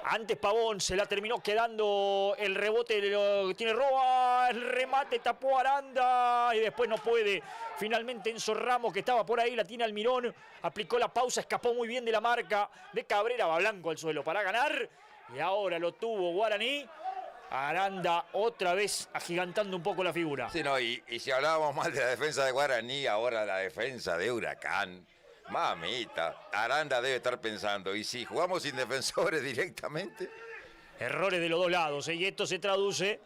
Antes Pavón se la terminó quedando, el rebote lo tiene Roa, el remate tapó Aranda y después no puede. Finalmente Enzo Ramos, que estaba por ahí, la tiene Almirón, aplicó la pausa, escapó muy bien de la marca de Cabrera, va blanco al suelo para ganar. Y ahora lo tuvo Guaraní. Aranda otra vez agigantando un poco la figura. Sí, no, y si hablábamos mal de la defensa de Guaraní, ahora la defensa de Huracán. Mamita, Aranda debe estar pensando, ¿y si jugamos sin defensores directamente? Errores de los dos lados, y esto se traduce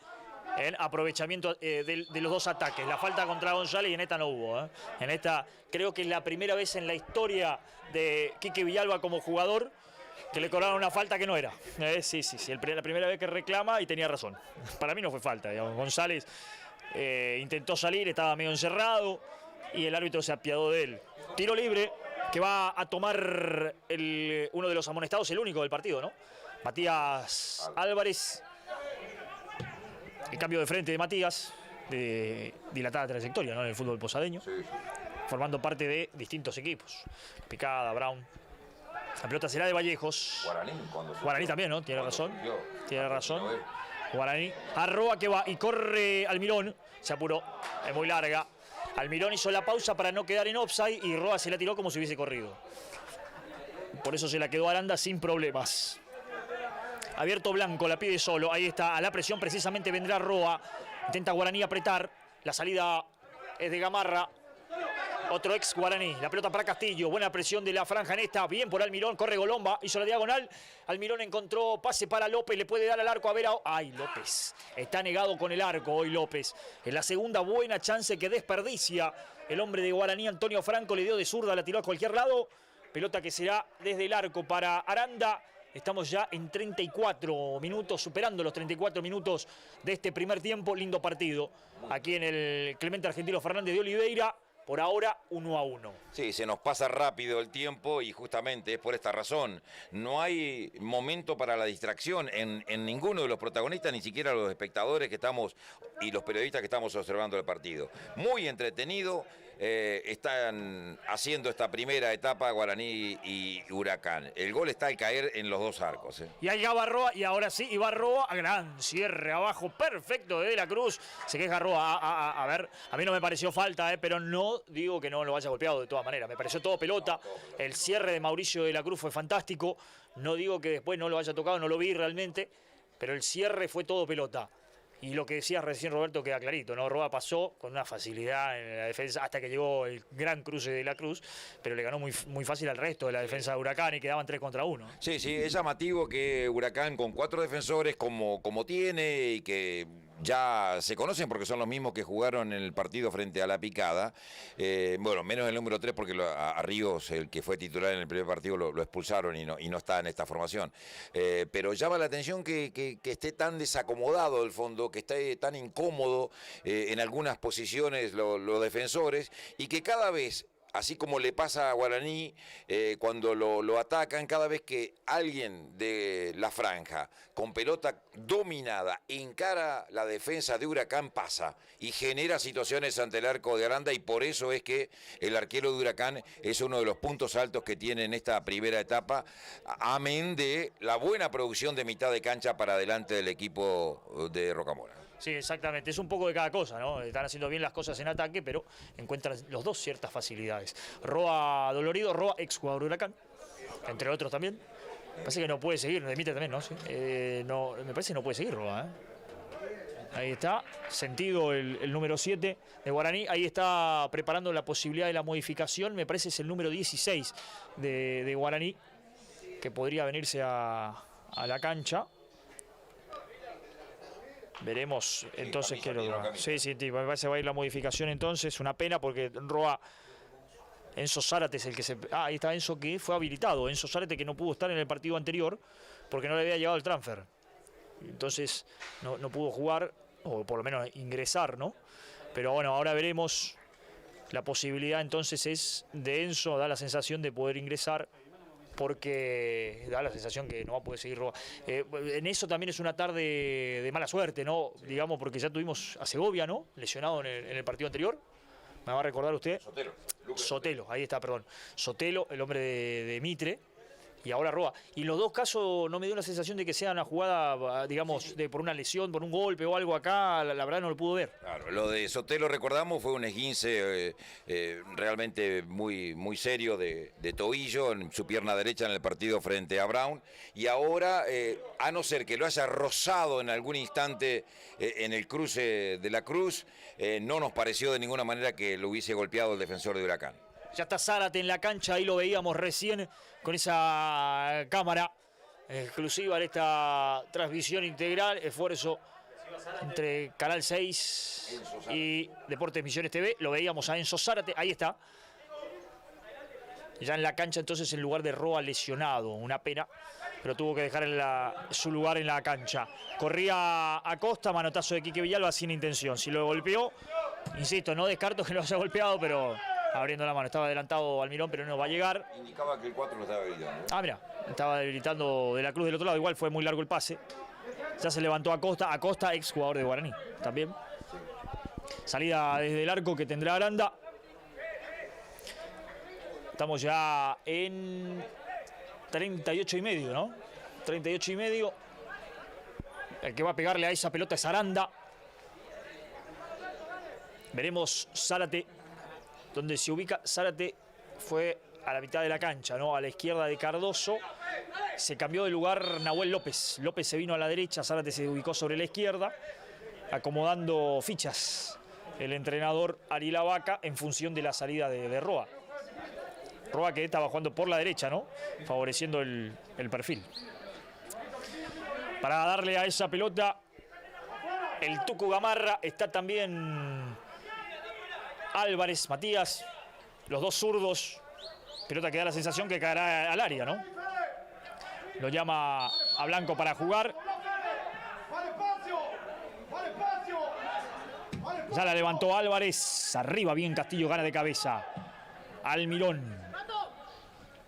en aprovechamiento de los dos ataques. La falta contra González y en esta no hubo. En esta creo que es la primera vez en la historia de Quique Villalba como jugador que le cobraron una falta que no era. Sí, la primera vez que reclama y tenía razón. Para mí no fue falta, digamos. González intentó salir, estaba medio encerrado y el árbitro se apiadó de él. Tiro libre que va a tomar uno de los amonestados, el único del partido, ¿no? Matías Álvarez. El cambio de frente de Matías, de dilatada trayectoria, ¿no? En el fútbol posadeño, sí. Formando parte de distintos equipos. Picada, Brown. La pelota será de Vallejos. Guaraní también, ¿no? Tiene razón. Tiene razón. Guaraní. Arroa que va y corre Almirón. Se apuró. Es muy larga. Almirón hizo la pausa para no quedar en offside y Roa se la tiró como si hubiese corrido. Por eso se la quedó Aranda sin problemas. Abierto Blanco, la pide solo. Ahí está, a la presión precisamente vendrá Roa. Intenta Guaraní apretar. La salida es de Gamarra. Otro ex Guaraní. La pelota para Castillo. Buena presión de la franja en esta. Bien por Almirón. Corre Golomba. Hizo la diagonal. Almirón encontró pase para López. Le puede dar al arco a ver. ¡Ay, López! Está negado con el arco hoy López. En la segunda buena chance que desperdicia el hombre de Guaraní, Antonio Franco. Le dio de zurda. La tiró a cualquier lado. Pelota que será desde el arco para Aranda. Estamos ya en 34 minutos, superando los 34 minutos de este primer tiempo. Lindo partido. Aquí en el Clemente Argentino Fernández de Oliveira. Por ahora, 1-1. Sí, se nos pasa rápido el tiempo y justamente es por esta razón. No hay momento para la distracción en ninguno de los protagonistas, ni siquiera los espectadores que estamos y los periodistas que estamos observando el partido. Muy entretenido. Están haciendo esta primera etapa Guaraní y Huracán. El gol está al caer en los dos arcos. Y ahí va Roa, y ahora sí, y va Roa, a gran cierre abajo, perfecto de la Cruz. Se queja Roa, a ver, a mí no me pareció falta, pero no digo que no lo haya golpeado de todas maneras. Me pareció todo pelota. El cierre de Mauricio de la Cruz fue fantástico. No digo que después no lo haya tocado, no lo vi realmente, pero el cierre fue todo pelota. Y lo que decías recién, Roberto, queda clarito, ¿no? Roa pasó con una facilidad en la defensa hasta que llegó el gran cruce de la Cruz, pero le ganó muy fácil al resto de la defensa de Huracán y quedaban 3 contra 1. Sí, es llamativo que Huracán con 4 defensores como tiene y que ya se conocen porque son los mismos que jugaron en el partido frente a La Picada. Bueno, menos el número 3 porque a Ríos, el que fue titular en el primer partido, lo expulsaron y no está en esta formación. Pero llama la atención que esté tan desacomodado el fondo, que esté tan incómodo en algunas posiciones los defensores y que cada vez, así como le pasa a Guaraní cuando lo atacan, cada vez que alguien de la franja con pelota dominada encara la defensa de Huracán pasa y genera situaciones ante el arco de Aranda y por eso es que el arquero de Huracán es uno de los puntos altos que tiene en esta primera etapa, amén de la buena producción de mitad de cancha para adelante del equipo de Rocamora. Sí, exactamente. Es un poco de cada cosa, ¿no? Están haciendo bien las cosas en ataque, pero encuentran los dos ciertas facilidades. Roa dolorido, Roa ex jugador de Huracán, entre otros también. Me parece que no puede seguir, Demite también, ¿no? Sí. No, me parece que no puede seguir Roa, Ahí está, sentido el número 7 de Guaraní. Ahí está preparando la posibilidad de la modificación. Me parece es el número 16 de Guaraní, que podría venirse a la cancha. Veremos entonces qué camisa, logra. Sí, me parece que va a ir la modificación entonces. Una pena porque Roa... Enzo Zárate es el que se... ahí está Enzo, que fue habilitado. Enzo Zárate, que no pudo estar en el partido anterior porque no le había llegado el transfer. Entonces no pudo jugar, o por lo menos ingresar, ¿no? Pero bueno, ahora veremos. La posibilidad entonces es de Enzo, da la sensación de poder ingresar, porque da la sensación que no va a poder seguir robando. En eso también es una tarde de mala suerte, ¿no? Digamos, porque ya tuvimos a Segovia, ¿no? Lesionado en el partido anterior. ¿Me va a recordar usted? Sotelo. Sotelo, ahí está, perdón. Sotelo, el hombre de Mitre. Y ahora Roa. Y en los dos casos no me dio la sensación de que sea una jugada, digamos, por una lesión, por un golpe o algo acá. La verdad no lo pudo ver. Claro, lo de Sotelo, recordamos, fue un esguince realmente muy serio de tobillo en su pierna derecha en el partido frente a Brown. Y ahora, a no ser que lo haya rozado en algún instante en el cruce de la Cruz, no nos pareció de ninguna manera que lo hubiese golpeado el defensor de Huracán. Ya está Zárate en la cancha, ahí lo veíamos recién con esa cámara exclusiva en esta transmisión integral. Esfuerzo entre Canal 6 y Deportes Misiones TV. Lo veíamos a Enzo Zárate, ahí está. Ya en la cancha entonces en lugar de Roa lesionado, una pena, pero tuvo que dejar su lugar en la cancha. Corría Acosta, manotazo de Quique Villalba sin intención. Si lo golpeó, insisto, no descarto que lo haya golpeado, pero... abriendo la mano, estaba adelantado Almirón, pero no va a llegar. Indicaba que el 4 lo estaba habilitando. Ah, mira, estaba habilitando de la Cruz del otro lado, igual fue muy largo el pase. Ya se levantó Acosta, ex jugador de Guaraní, también. Salida desde el arco que tendrá Aranda. Estamos ya en 38,5, ¿no? 38,5. El que va a pegarle a esa pelota es Aranda. Veremos Zárate. Donde se ubica Zárate fue a la mitad de la cancha, ¿no? A la izquierda de Cardoso. Se cambió de lugar Nahuel López. López se vino a la derecha, Zárate se ubicó sobre la izquierda, acomodando fichas el entrenador Ariel Abaca en función de la salida de Roa. Roa que estaba jugando por la derecha, ¿no? Favoreciendo el perfil. Para darle a esa pelota, el Tucu Gamarra, está también Álvarez, Matías, los dos zurdos. Pelota que da la sensación que caerá al área, ¿no? Lo llama a Blanco para jugar. Ya la levantó Álvarez. Arriba bien Castillo, gana de cabeza. Almirón.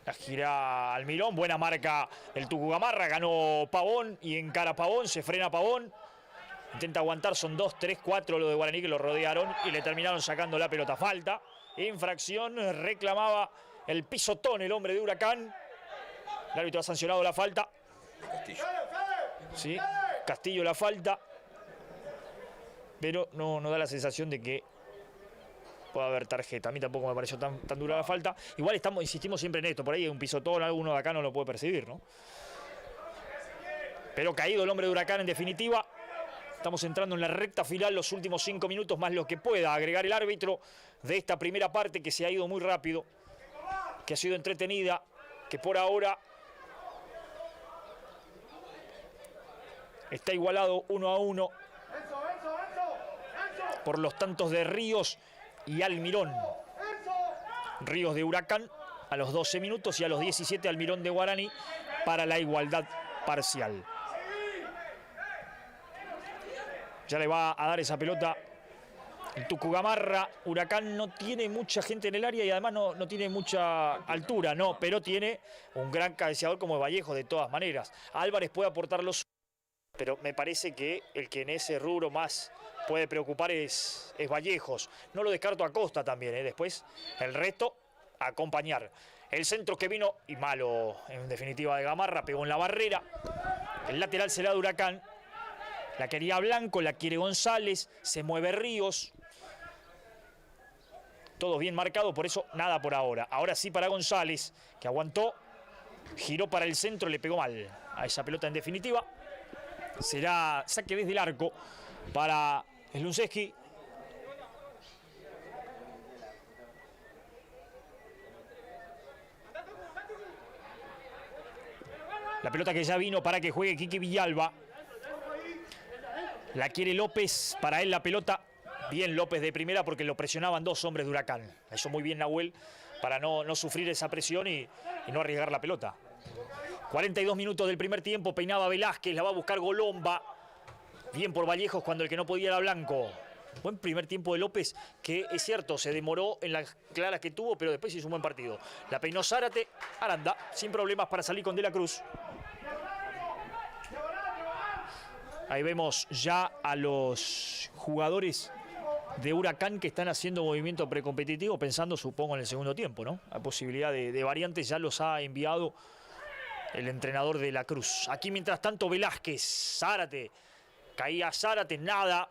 La gira Almirón. Buena marca el Tucu Gamarra. Ganó Pavón y encara Pavón. Se frena Pavón. Intenta aguantar. Son 2, 3, 4 lo de Guaraní que lo rodearon y le terminaron sacando la pelota. Falta. Infracción. Reclamaba el pisotón el hombre de Huracán. El árbitro ha sancionado la falta. Castillo. Sí, Castillo la falta. Pero no da la sensación de que pueda haber tarjeta. A mí tampoco me pareció tan dura la falta. Igual insistimos siempre en esto. Por ahí un pisotón, alguno de acá no lo puede percibir, ¿no? Pero caído el hombre de Huracán en definitiva. Estamos entrando en la recta final, los últimos 5 minutos, más lo que pueda agregar el árbitro de esta primera parte que se ha ido muy rápido, que ha sido entretenida, que por ahora está igualado 1-1 por los tantos de Ríos y Almirón. Ríos de Huracán a los 12 minutos y a los 17 Almirón de Guaraní para la igualdad parcial. Ya le va a dar esa pelota el Tucu Gamarra. Huracán no tiene mucha gente en el área y además no tiene mucha altura, no, pero tiene un gran cabeceador como Vallejo de todas maneras. Álvarez puede aportar los... pero me parece que el que en ese rubro más puede preocupar es Vallejos. No lo descarto a Costa también, después el resto acompañar. El centro que vino, y malo en definitiva de Gamarra, pegó en la barrera. El lateral será de Huracán. La quería Blanco, la quiere González, se mueve Ríos. Todo bien marcado, por eso nada por ahora. Ahora sí para González, que aguantó, giró para el centro, le pegó mal a esa pelota en definitiva. Será saque desde el arco para Slunceski. La pelota que ya vino para que juegue Quique Villalba. La quiere López, para él la pelota. Bien López de primera porque lo presionaban 2 hombres de Huracán. Eso muy bien Nahuel para no sufrir esa presión y no arriesgar la pelota. 42 minutos del primer tiempo, peinaba Velázquez, la va a buscar Golomba. Bien por Vallejos cuando el que no podía era Blanco. Buen primer tiempo de López, que es cierto, se demoró en las claras que tuvo, pero después hizo un buen partido. La peinó Zárate, Aranda, sin problemas para salir con De la Cruz. Ahí vemos ya a los jugadores de Huracán que están haciendo movimiento precompetitivo, pensando, supongo, en el segundo tiempo, ¿no? La posibilidad de variantes ya los ha enviado el entrenador de la Cruz. Aquí, mientras tanto, Velázquez, Zárate. Caía Zárate, nada.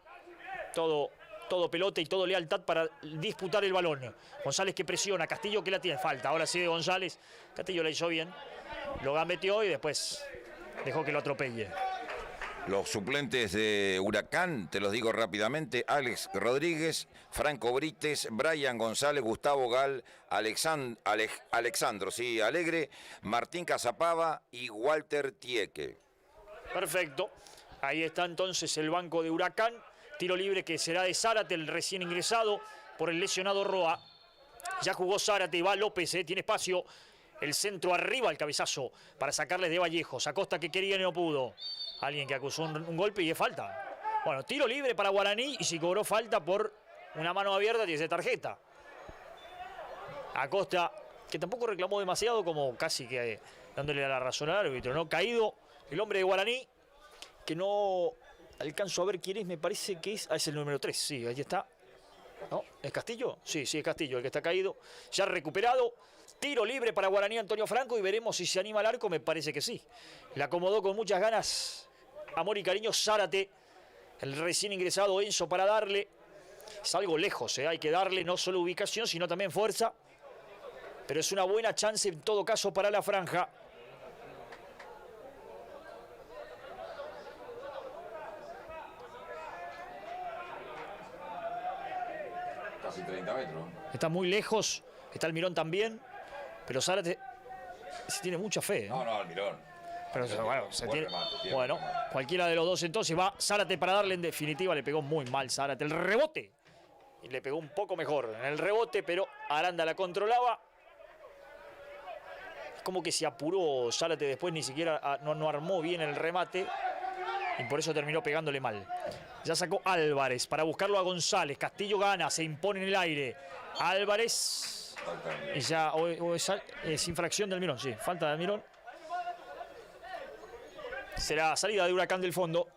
Todo pelota y todo lealtad para disputar el balón. González que presiona, Castillo que la tiene, falta. Ahora sí de González, Castillo la hizo bien. Lo gambeteó y después dejó que lo atropelle. Los suplentes de Huracán, te los digo rápidamente: Alex Rodríguez, Franco Brites, Brian González, Gustavo Gal, Alexandro Alegre, Martín Cazapava y Walter Tieque. Perfecto. Ahí está entonces el banco de Huracán. Tiro libre que será de Zárate, el recién ingresado por el lesionado Roa. Ya jugó Zárate, va López, tiene espacio. El centro arriba, el cabezazo para sacarles de Vallejos. Acosta que quería y no pudo. Alguien que acusó un golpe y es falta. Bueno, tiro libre para Guaraní y si cobró falta por una mano abierta tiene tarjeta. Acosta, que tampoco reclamó demasiado, como casi que dándole la razón al árbitro, ¿no? Caído el hombre de Guaraní, que no alcanzo a ver quién es, me parece que es... Ah, es el número 3, sí, ahí está. ¿No? ¿Es Castillo? Sí, es Castillo el que está caído. Ya recuperado. Tiro libre para Guaraní Antonio Franco y veremos si se anima al arco, me parece que sí. La acomodó con muchas ganas. Amor y cariño Zárate, el recién ingresado Enzo para darle. Es algo lejos, hay que darle no solo ubicación, sino también fuerza. Pero es una buena chance en todo caso para la franja. Casi 30 metros. Está muy lejos, está Almirón también. Pero Zárate se tiene mucha fe. No, Almirón. Pero bueno, bueno, cualquiera de los dos entonces va Zárate para darle. En definitiva le pegó muy mal Zárate. El rebote. Y le pegó un poco mejor en el rebote, pero Aranda la controlaba. Es como que se apuró Zárate después, ni siquiera no armó bien el remate. Y por eso terminó pegándole mal. Ya sacó Álvarez para buscarlo a González. Castillo gana, se impone en el aire. Álvarez. Y ya es infracción de Almirón, sí, falta de Almirón. Será salida de Huracán del fondo.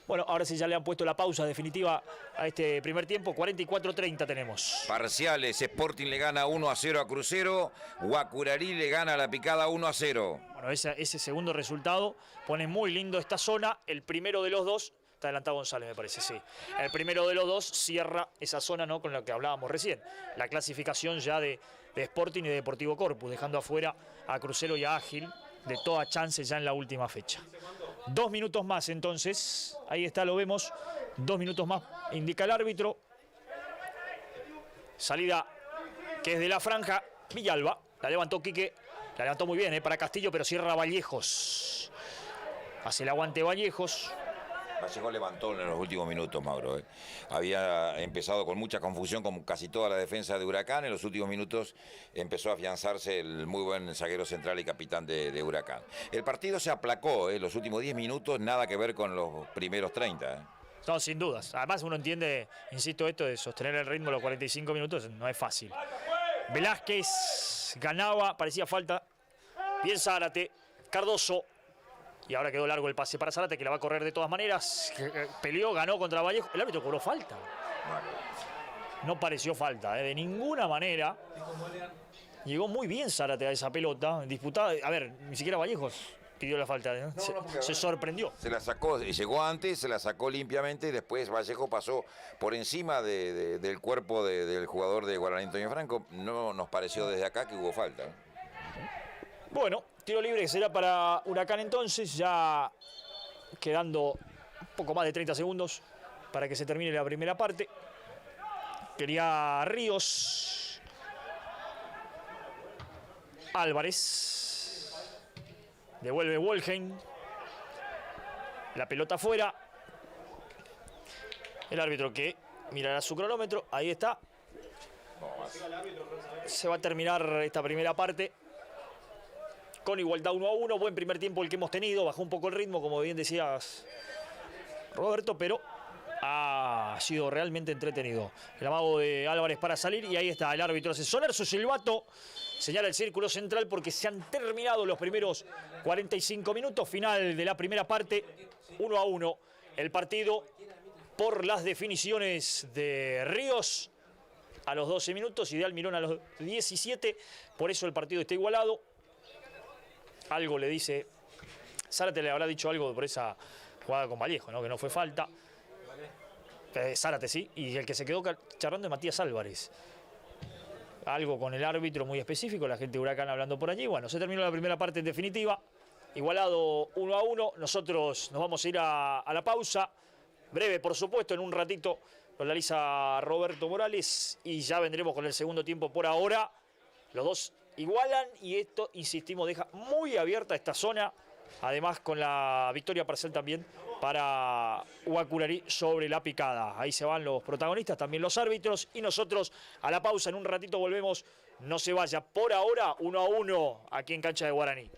Bueno, ahora sí ya le han puesto la pausa definitiva a este primer tiempo. 44-30 tenemos. Parciales: Sporting le gana 1-0 a Crucero. Guacurarí le gana a La Picada 1-0. Bueno, ese segundo resultado pone muy lindo esta zona. El primero de los dos, está adelantado González me parece, sí. El primero de los dos cierra esa zona, ¿no?, con la que hablábamos recién. La clasificación ya de Sporting y de Deportivo Corpus, dejando afuera a Crucero y a Ágil de toda chance ya en la última fecha. 2 minutos más entonces, ahí está, lo vemos, 2 minutos más, indica el árbitro. Salida que es de la franja, Villalba, la levantó Quique, la levantó muy bien para Castillo, pero cierra Vallejos. Hace el aguante Vallejos. Vallejo levantó en los últimos minutos, Mauro. Había empezado con mucha confusión con casi toda la defensa de Huracán. En los últimos minutos empezó a afianzarse el muy buen zaguero central y capitán de Huracán. El partido se aplacó, los últimos 10 minutos, nada que ver con los primeros 30. No, sin dudas. Además uno entiende, insisto, esto de sostener el ritmo los 45 minutos no es fácil. Velázquez ganaba, parecía falta. Bien Zárate, Cardoso. Y ahora quedó largo el pase para Zárate, que la va a correr de todas maneras. Peleó, ganó contra Vallejo. El árbitro cobró falta. No pareció falta, de ninguna manera. Llegó muy bien Zárate a esa pelota, disputada. A ver, ni siquiera Vallejos pidió la falta, ¿no? Se sorprendió. Se la sacó, llegó antes, se la sacó limpiamente y después Vallejo pasó por encima del cuerpo del jugador de Guaraní Antonio Franco. No nos pareció desde acá que hubo falta. Bueno, tiro libre que será para Huracán entonces, ya quedando un poco más de 30 segundos para que se termine la primera parte. Quería Ríos. Álvarez. Devuelve Wolheim. La pelota afuera. El árbitro que mirará su cronómetro. Ahí está. Se va a terminar esta primera parte con igualdad 1-1. Buen primer tiempo el que hemos tenido. Bajó un poco el ritmo, como bien decías, Roberto, pero ha sido realmente entretenido. El amago de Álvarez para salir y ahí está el árbitro. Hace sonar su silbato. Señala el círculo central porque se han terminado los primeros 45 minutos. Final de la primera parte. 1-1 el partido por las definiciones de Ríos a los 12 minutos y de Almirón a los 17. Por eso el partido está igualado. Algo le dice... Zárate le habrá dicho algo por esa jugada con Vallejo, ¿no? Que no fue falta. Zárate sí. Y el que se quedó charlando es Matías Álvarez. Algo con el árbitro muy específico. La gente de Huracán hablando por allí. Bueno, se terminó la primera parte en definitiva. Igualado 1-1. Nosotros nos vamos a ir a la pausa. Breve, por supuesto, en un ratito lo analiza Roberto Morales y ya vendremos con el segundo tiempo. Por ahora, los dos igualan y esto, insistimos, deja muy abierta esta zona. Además, con la victoria parcial también para Huacurarí sobre La Picada. Ahí se van los protagonistas, también los árbitros. Y nosotros a la pausa, en un ratito volvemos. No se vaya. Por ahora, 1-1 aquí en cancha de Guaraní.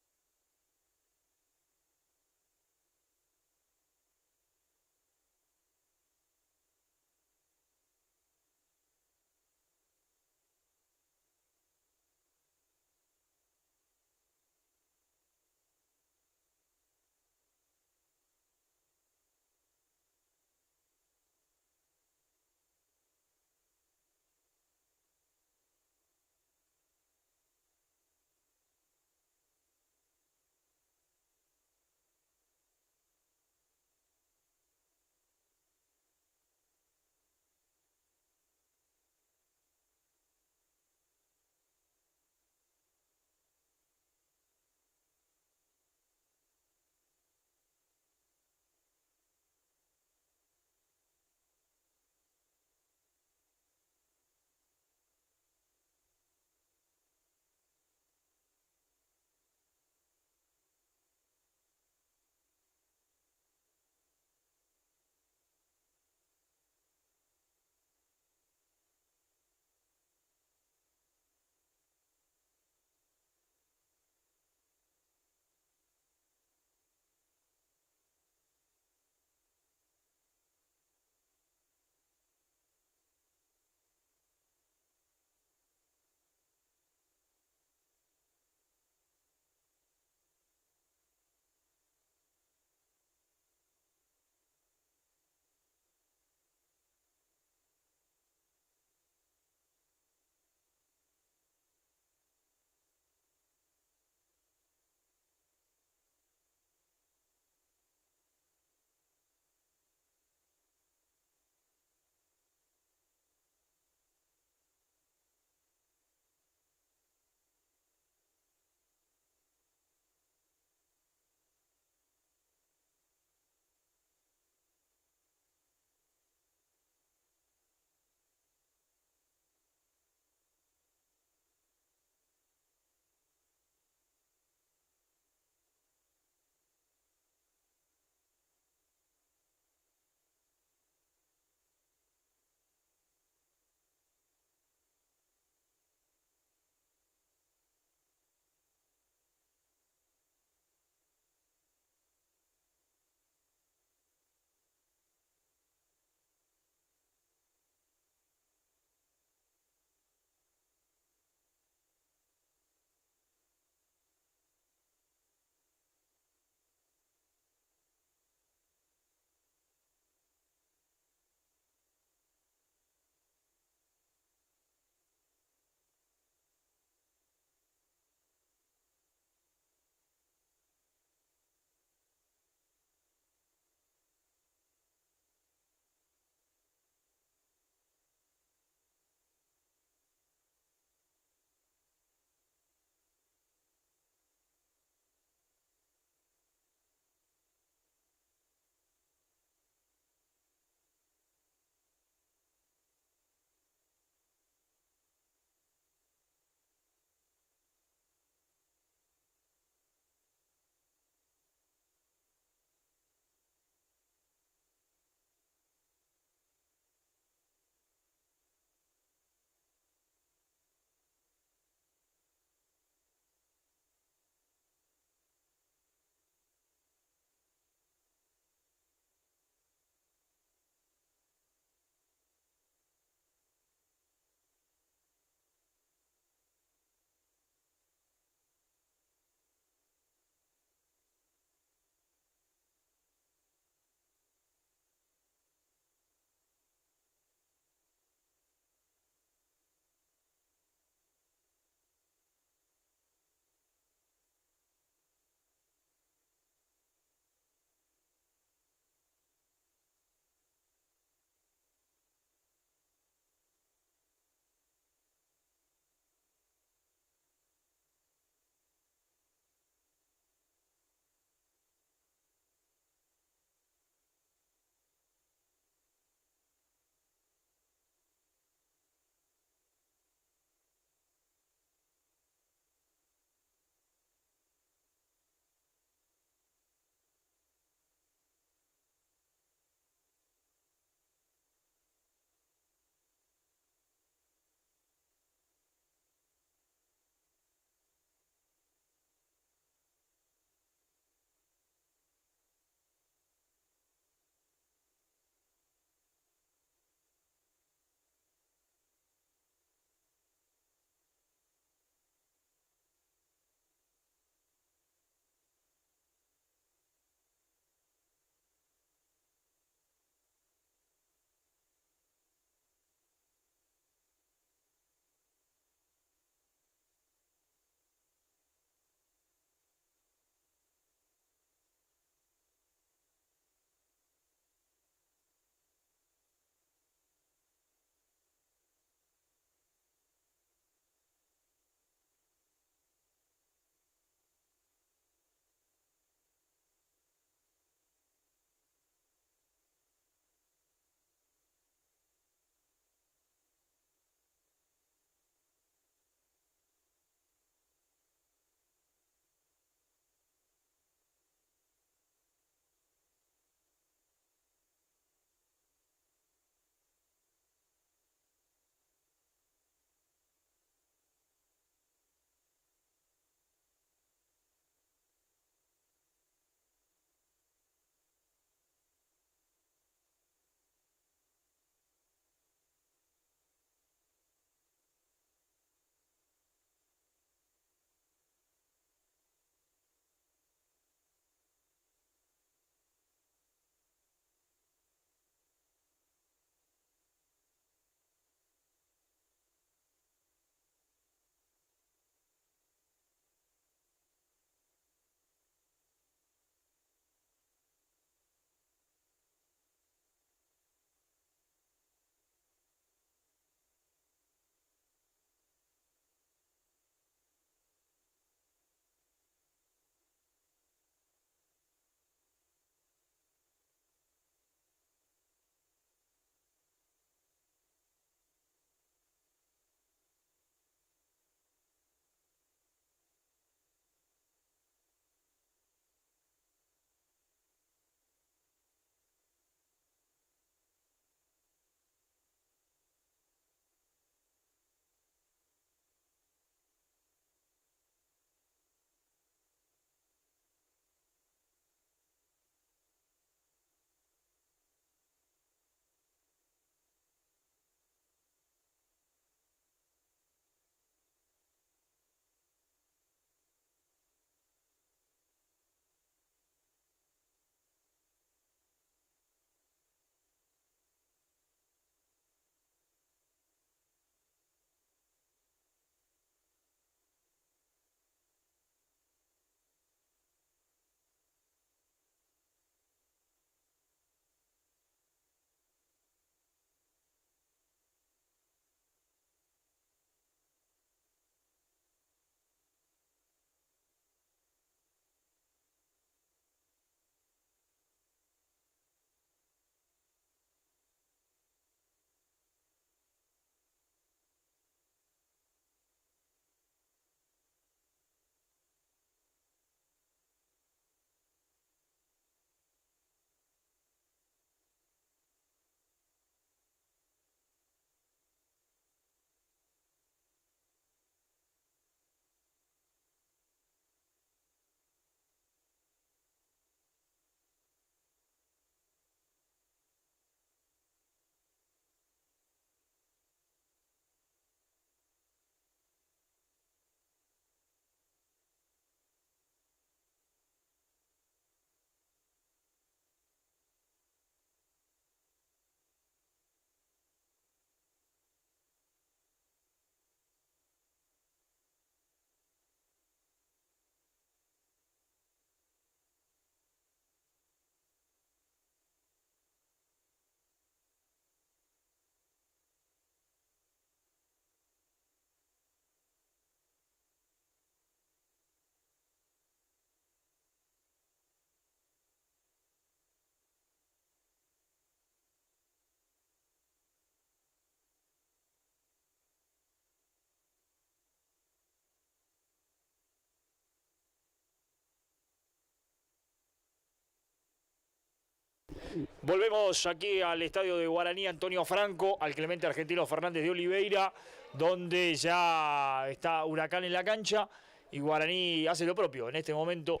Volvemos aquí al estadio de Guaraní Antonio Franco, al Clemente Argentino Fernández de Oliveira, donde ya está Huracán en la cancha y Guaraní hace lo propio. En este momento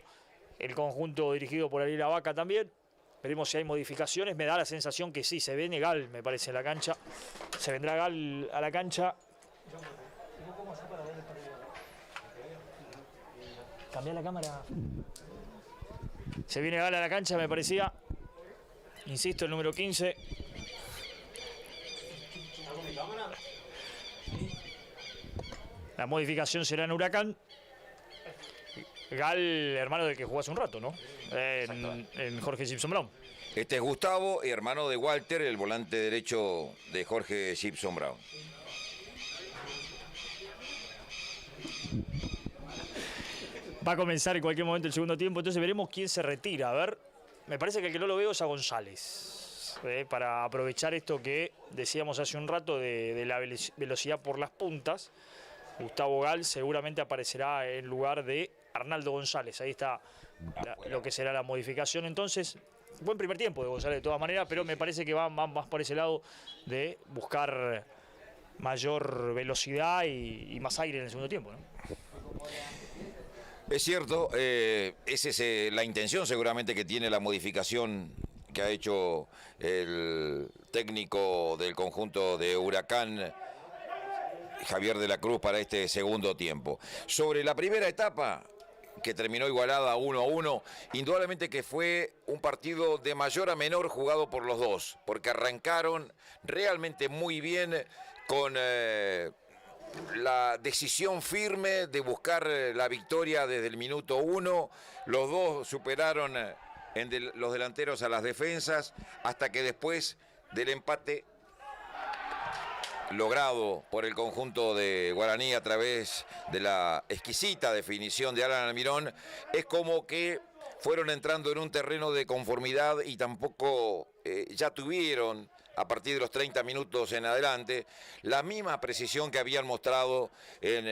el conjunto dirigido por Ariel Vaca también. Veremos si hay modificaciones. Me da la sensación que sí, se viene Gal, me parece, en la cancha. Se vendrá Gal a la cancha. Cambiar la cámara. Se viene Gal a la cancha, me parecía. Insisto, el número 15. La modificación será en Huracán. Gal, hermano del que jugó hace un rato, ¿no? En Jorge Gibson Brown. Este es Gustavo, hermano de Walter, el volante derecho de Jorge Gibson Brown. Va a comenzar en cualquier momento el segundo tiempo, entonces veremos quién se retira. A ver, me parece que el que no lo veo es a González. Para aprovechar esto que decíamos hace un rato de la velocidad por las puntas. Gustavo Gal seguramente aparecerá en lugar de Arnaldo González. Ahí está lo que será la modificación. Entonces, buen primer tiempo de González de todas maneras, pero me parece que va más por ese lado de buscar mayor velocidad y más aire en el segundo tiempo, ¿no? Es cierto, esa es la intención seguramente que tiene la modificación que ha hecho el técnico del conjunto de Huracán, Javier de la Cruz, para este segundo tiempo. Sobre la primera etapa, que terminó igualada 1-1, indudablemente que fue un partido de mayor a menor jugado por los dos, porque arrancaron realmente muy bien con la decisión firme de buscar la victoria desde el minuto 1. Los dos superaron los delanteros a las defensas, hasta que después del empate logrado por el conjunto de Guaraní a través de la exquisita definición de Alan Almirón, es como que fueron entrando en un terreno de conformidad y tampoco ya tuvieron, a partir de los 30 minutos en adelante, la misma precisión que habían mostrado en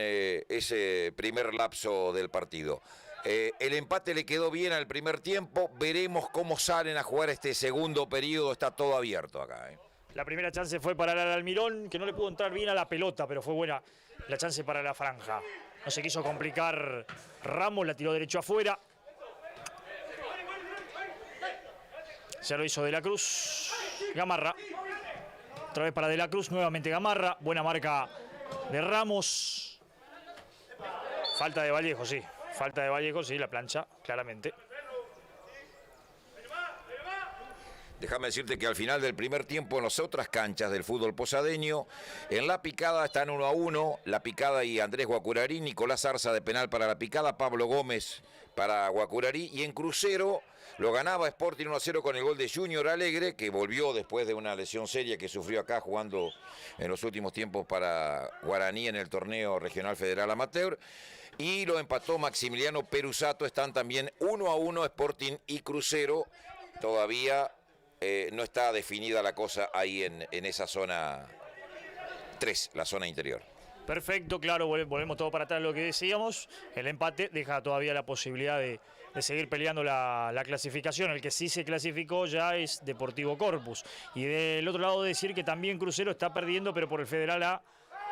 ese primer lapso del partido. El empate le quedó bien al primer tiempo, veremos cómo salen a jugar este segundo periodo, está todo abierto acá. La primera chance fue para el Almirón, que no le pudo entrar bien a la pelota, pero fue buena la chance para la franja. No se quiso complicar Ramos, la tiró derecho afuera. Ya lo hizo De la Cruz. Gamarra. Otra vez para De la Cruz, nuevamente Gamarra. Buena marca de Ramos. Falta de Vallejo, sí. Falta de Vallejo, sí, la plancha, claramente. Déjame decirte que al final del primer tiempo, en las otras canchas del fútbol posadeño, en La Picada están 1-1, La Picada y Andrés Guacurarí, Nicolás Arza de penal para La Picada, Pablo Gómez para Guacurarí, y en Crucero lo ganaba Sporting 1-0 con el gol de Junior Alegre, que volvió después de una lesión seria que sufrió acá jugando en los últimos tiempos para Guaraní en el torneo regional federal amateur, y lo empató Maximiliano Perusato. Están también 1-1 Sporting y Crucero. Todavía no está definida la cosa ahí en esa zona 3, la zona interior. Perfecto, claro, volvemos todo para atrás lo que decíamos. El empate deja todavía la posibilidad de seguir peleando la clasificación. El que sí se clasificó ya es Deportivo Corpus. Y del otro lado decir que también Crucero está perdiendo, pero por el Federal A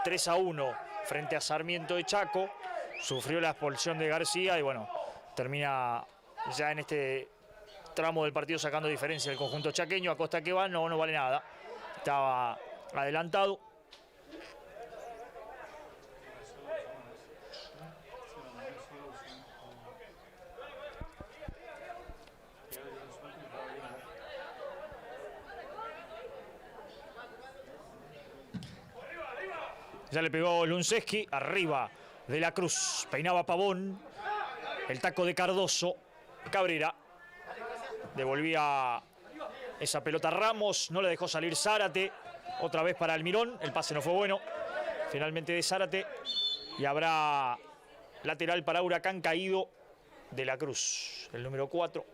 3-1 frente a Sarmiento de Chaco. Sufrió la expulsión de García y bueno, termina ya en este tramo del partido sacando diferencia el conjunto chaqueño. A costa que va, no vale nada. Estaba adelantado. Ya le pegó Lunceski, arriba De la Cruz. Peinaba Pavón. El taco de Cardoso. Cabrera. Devolvía esa pelota a Ramos. No le dejó salir Zárate. Otra vez para Almirón. El pase no fue bueno. Finalmente de Zárate. Y habrá lateral para Huracán, caído De la Cruz. El número 4.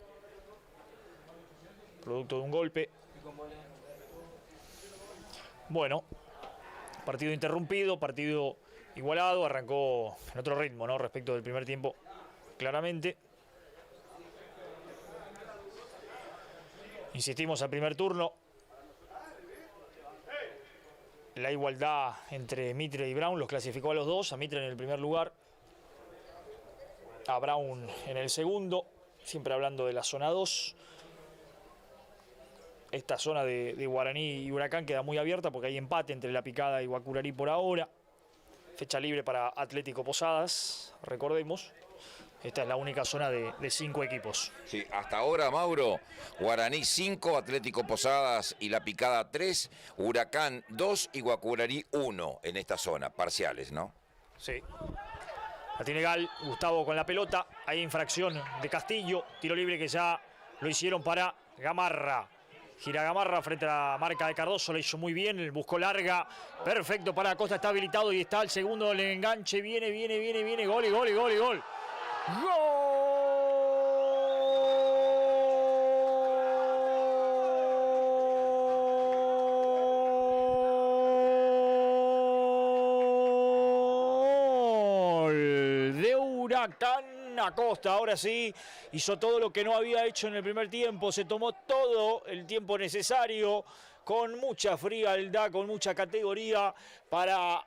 Producto de un golpe. Bueno. Partido interrumpido, partido igualado, arrancó en otro ritmo, ¿no? Respecto del primer tiempo, claramente. Insistimos al primer turno. La igualdad entre Mitre y Brown los clasificó a los dos. A Mitre en el primer lugar, a Brown en el segundo. Siempre hablando de la zona 2. Esta zona de Guaraní y Huracán queda muy abierta porque hay empate entre La Picada y Guacurarí por ahora. Fecha libre para Atlético Posadas, recordemos. Esta es la única zona de 5 equipos. Sí, hasta ahora, Mauro, Guaraní 5, Atlético Posadas y La Picada 3, Huracán 2 y Guacurarí 1 en esta zona, parciales, ¿no? Sí. La tiene Gal, Gustavo con la pelota. Hay infracción de Castillo, tiro libre que ya lo hicieron para Gamarra. Gira Gamarra frente a la marca de Cardoso, le hizo muy bien, buscó larga, perfecto para Acosta, está habilitado y está el segundo del enganche, viene, gol y gol y gol y gol. ¡Gol de Huracán! Acosta, ahora sí, hizo todo lo que no había hecho en el primer tiempo, se tomó todo el tiempo necesario, con mucha frialdad, con mucha categoría, para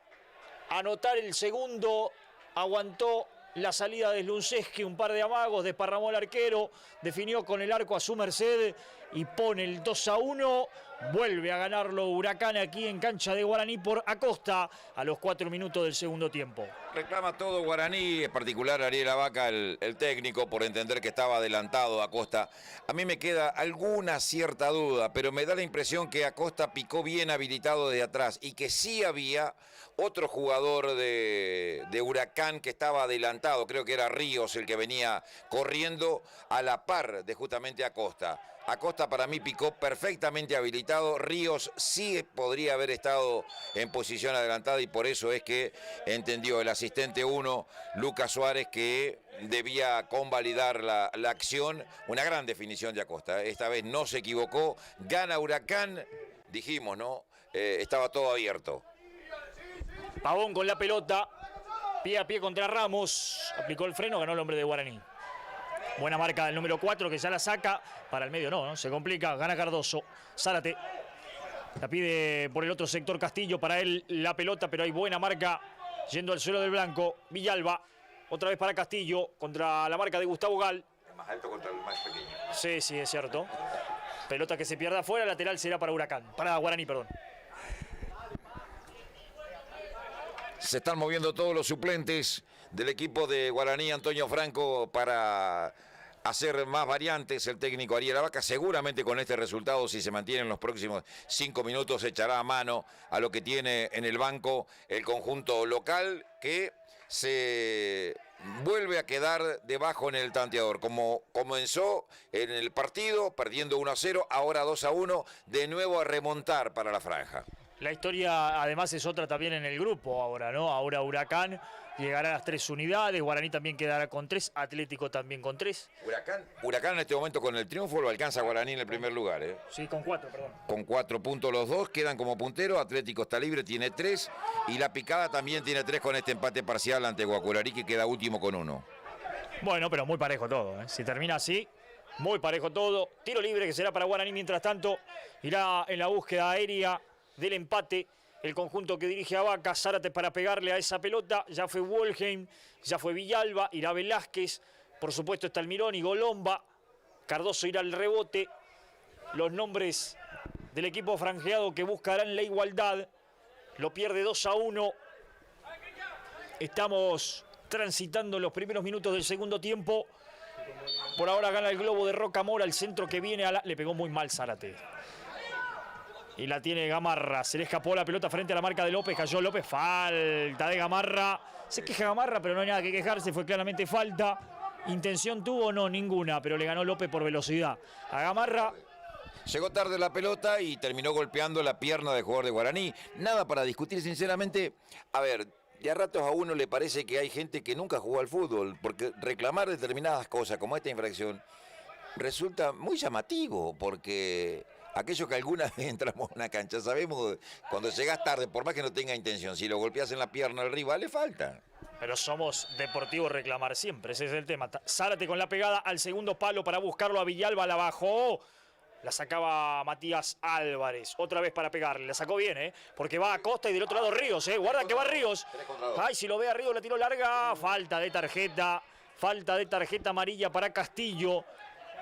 anotar el segundo, aguantó la salida de Slunceski, un par de amagos, desparramó al arquero, definió con el arco a su merced y pone el 2-1, vuelve a ganarlo Huracán aquí en cancha de Guaraní por Acosta a los 4 minutos del segundo tiempo. Reclama todo Guaraní, en particular Ariel Abaca, el técnico, por entender que estaba adelantado Acosta. A mí me queda alguna cierta duda, pero me da la impresión que Acosta picó bien habilitado de atrás y que sí había otro jugador de Huracán que estaba adelantado, creo que era Ríos el que venía corriendo a la par de justamente Acosta. Acosta para mí picó perfectamente habilitado, Ríos sí podría haber estado en posición adelantada y por eso es que entendió el asistente 1, Lucas Suárez, que debía convalidar la acción. Una gran definición de Acosta, esta vez no se equivocó, gana Huracán, dijimos, ¿no? Estaba todo abierto. Pavón con la pelota, pie a pie contra Ramos, aplicó el freno, ganó el hombre de Guaraní. Buena marca del número 4 que ya la saca, para el medio no, se complica, gana Cardoso. Zárate, la pide por el otro sector Castillo, para él la pelota, pero hay buena marca yendo al suelo del blanco. Villalba, otra vez para Castillo, contra la marca de Gustavo Gal. El más alto contra el más pequeño. Sí, es cierto. Pelota que se pierde afuera, lateral será para Huracán, para Guaraní, perdón. Se están moviendo todos los suplentes del equipo de Guaraní, Antonio Franco, para hacer más variantes. El técnico Ariel Abaca seguramente con este resultado, si se mantiene en los próximos 5 minutos, echará a mano a lo que tiene en el banco el conjunto local, que se vuelve a quedar debajo en el tanteador. Como comenzó en el partido, perdiendo 1-0, ahora 2-1, de nuevo a remontar para la franja. La historia además es otra también en el grupo ahora, ¿no? Ahora Huracán llegará a las 3 unidades, Guaraní también quedará con 3, Atlético también con 3. Huracán en este momento con el triunfo lo alcanza a Guaraní en el primer lugar, ¿eh? Sí, con 4, perdón. Con 4 puntos los dos, quedan como punteros, Atlético está libre, tiene 3, y La Picada también tiene 3 con este empate parcial ante Guacurarí, que queda último con 1. Bueno, pero muy parejo todo, ¿eh? Si termina así, muy parejo todo. Tiro libre que será para Guaraní, mientras tanto irá en la búsqueda aérea del empate el conjunto que dirige Abaca. Zárate para pegarle a esa pelota, ya fue Wolheim, ya fue Villalba, irá Velázquez, por supuesto está Almirón y Golomba, Cardoso irá al rebote. Los nombres del equipo franjeado que buscarán la igualdad, lo pierde 2-1. Estamos transitando los primeros minutos del segundo tiempo. Por ahora gana el globo de Rocamora, el centro que viene le pegó muy mal Zárate. Y la tiene Gamarra, se le escapó la pelota frente a la marca de López, cayó López, falta de Gamarra. Se queja Gamarra, pero no hay nada que quejarse, fue claramente falta. ¿Intención tuvo? No, ninguna, pero le ganó López por velocidad. A Gamarra. Llegó tarde la pelota y terminó golpeando la pierna del jugador de Guaraní. Nada para discutir, sinceramente. A ver, de a ratos a uno le parece que hay gente que nunca jugó al fútbol, porque reclamar determinadas cosas como esta infracción resulta muy llamativo, porque aquellos que alguna vez entramos en una cancha, sabemos cuando llegas tarde, por más que no tenga intención, si lo golpeas en la pierna al rival, le falta. Pero somos deportivos reclamar siempre, ese es el tema. Zárate con la pegada al segundo palo para buscarlo a Villalba, la bajó. La sacaba Matías Álvarez. Otra vez para pegarle. La sacó bien, porque va Acosta y del otro lado Ríos. Guarda que va Ríos. Ay, si lo ve a Ríos, la tiró larga. Falta de tarjeta. Falta de tarjeta amarilla para Castillo.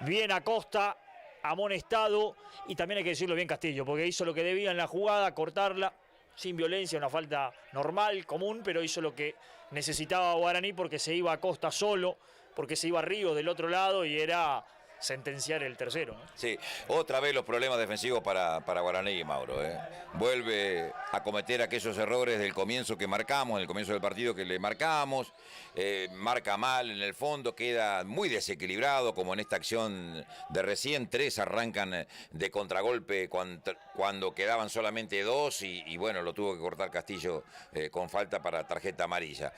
Bien Acosta. Amonestado. Y también hay que decirlo bien Castillo, porque hizo lo que debía en la jugada, cortarla. Sin violencia, una falta normal, común, pero hizo lo que necesitaba Guaraní porque se iba Acosta solo, porque se iba Ríos del otro lado y era sentenciar el tercero, ¿no? Sí, otra vez los problemas defensivos para Guaraní, Mauro. Vuelve a cometer aquellos errores del comienzo que marcamos, en el comienzo del partido que le marcamos. Marca mal en el fondo, queda muy desequilibrado, como en esta acción de recién. 3 arrancan de contragolpe cuando quedaban solamente 2 y bueno, lo tuvo que cortar Castillo con falta para tarjeta amarilla.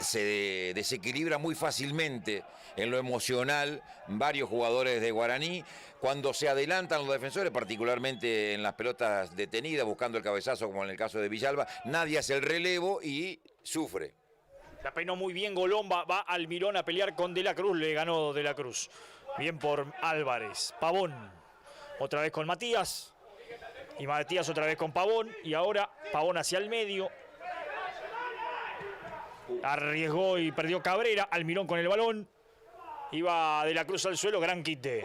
Se desequilibra muy fácilmente en lo emocional varios jugadores de Guaraní cuando se adelantan los defensores, particularmente en las pelotas detenidas, buscando el cabezazo, como en el caso de Villalba. Nadie hace el relevo y sufre. La peinó muy bien Golomba, va Almirón a pelear con De la Cruz, le ganó De la Cruz. Bien por Álvarez. Pavón, otra vez con Matías. Y Matías otra vez con Pavón. Y ahora Pavón hacia el medio. Arriesgó y perdió Cabrera. Almirón con el balón. Iba De la Cruz al suelo, gran quite.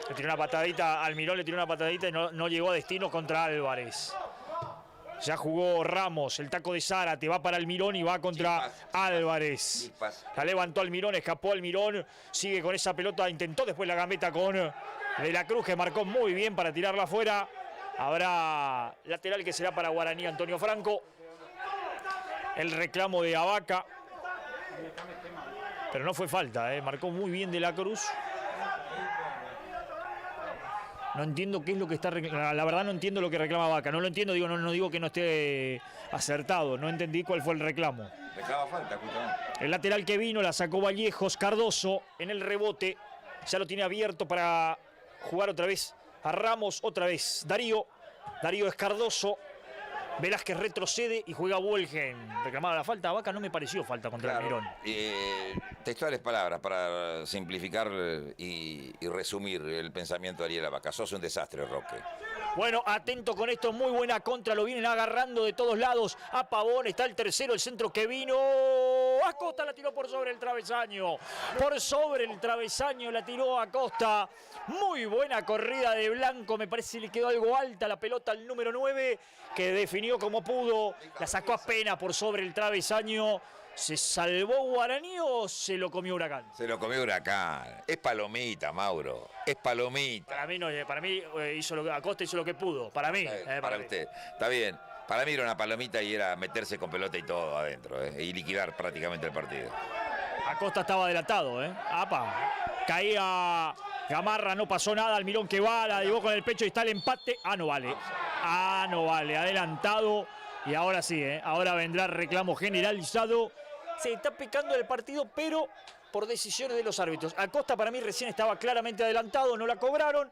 Le tiró una patadita, Almirón le tiró una patadita y no llegó a destino contra Álvarez. Ya jugó Ramos, el taco de Zárate, va para Almirón y va contra Álvarez. La levantó Almirón, escapó Almirón, sigue con esa pelota, intentó después la gambeta con De la Cruz, que marcó muy bien para tirarla afuera. Habrá lateral que será para Guaraní, Antonio Franco. El reclamo de Abaca. Pero no fue falta, marcó muy bien De la Cruz. No entiendo qué es lo que está reclamando. La verdad no entiendo lo que reclama Abaca. No lo entiendo, digo, no digo que no esté acertado. No entendí cuál fue el reclamo. Reclama falta, justamente. El lateral que vino la sacó Vallejos. Cardoso en el rebote. Ya lo tiene abierto para jugar otra vez a Ramos. Otra vez Darío. Darío es Cardoso. Velázquez retrocede y juega Wolgen. Reclamaba la falta. Abaca no me pareció falta contra Almirón. Textuales palabras para simplificar y resumir el pensamiento de Ariel Abaca. Sos un desastre, Roque. Bueno, atento con esto, muy buena contra, lo vienen agarrando de todos lados. A Pavón, está el tercero, el centro que vino. Acosta la tiró por sobre el travesaño. Por sobre el travesaño la tiró Acosta. Muy buena corrida de Blanco, me parece que le quedó algo alta la pelota al número 9, que definió como pudo. La sacó apenas por sobre el travesaño. ¿Se salvó Guaraní o se lo comió Huracán? Se lo comió Huracán. Es palomita, Mauro. Es palomita. Para mí no, Acosta hizo lo que pudo. Para mí. Para usted. Está bien. Para mí era una palomita y era meterse con pelota y todo adentro. Y liquidar prácticamente el partido. Acosta estaba adelantado. Apa. Caía Gamarra, no pasó nada. Almirón que va, la llevó con el pecho y está el empate. No vale. No vale. Adelantado. Y ahora sí, ahora vendrá el reclamo generalizado. Se está pecando el partido, pero por decisiones de los árbitros. Acosta para mí recién estaba claramente adelantado, no la cobraron.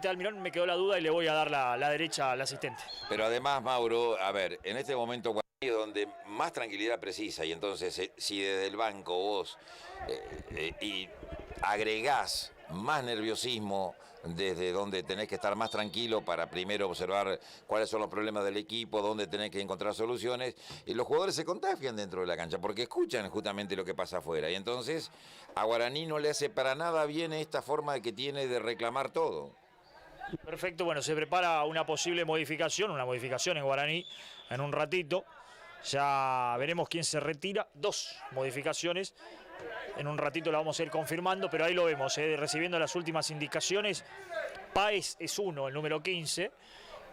Almirón me quedó la duda y le voy a dar la derecha al asistente. Pero además, Mauro, a ver, en este momento Guaraní es donde más tranquilidad precisa. Y entonces, si desde el banco vos y agregás más nerviosismo, desde donde tenés que estar más tranquilo para primero observar cuáles son los problemas del equipo, dónde tenés que encontrar soluciones, y los jugadores se contagian dentro de la cancha porque escuchan justamente lo que pasa afuera. Y entonces a Guaraní no le hace para nada bien esta forma que tiene de reclamar todo. Perfecto, bueno, se prepara una posible modificación, en Guaraní en un ratito. Ya veremos quién se retira. 2 modificaciones. En un ratito la vamos a ir confirmando, pero ahí lo vemos, recibiendo las últimas indicaciones. Páez es 1, el número 15,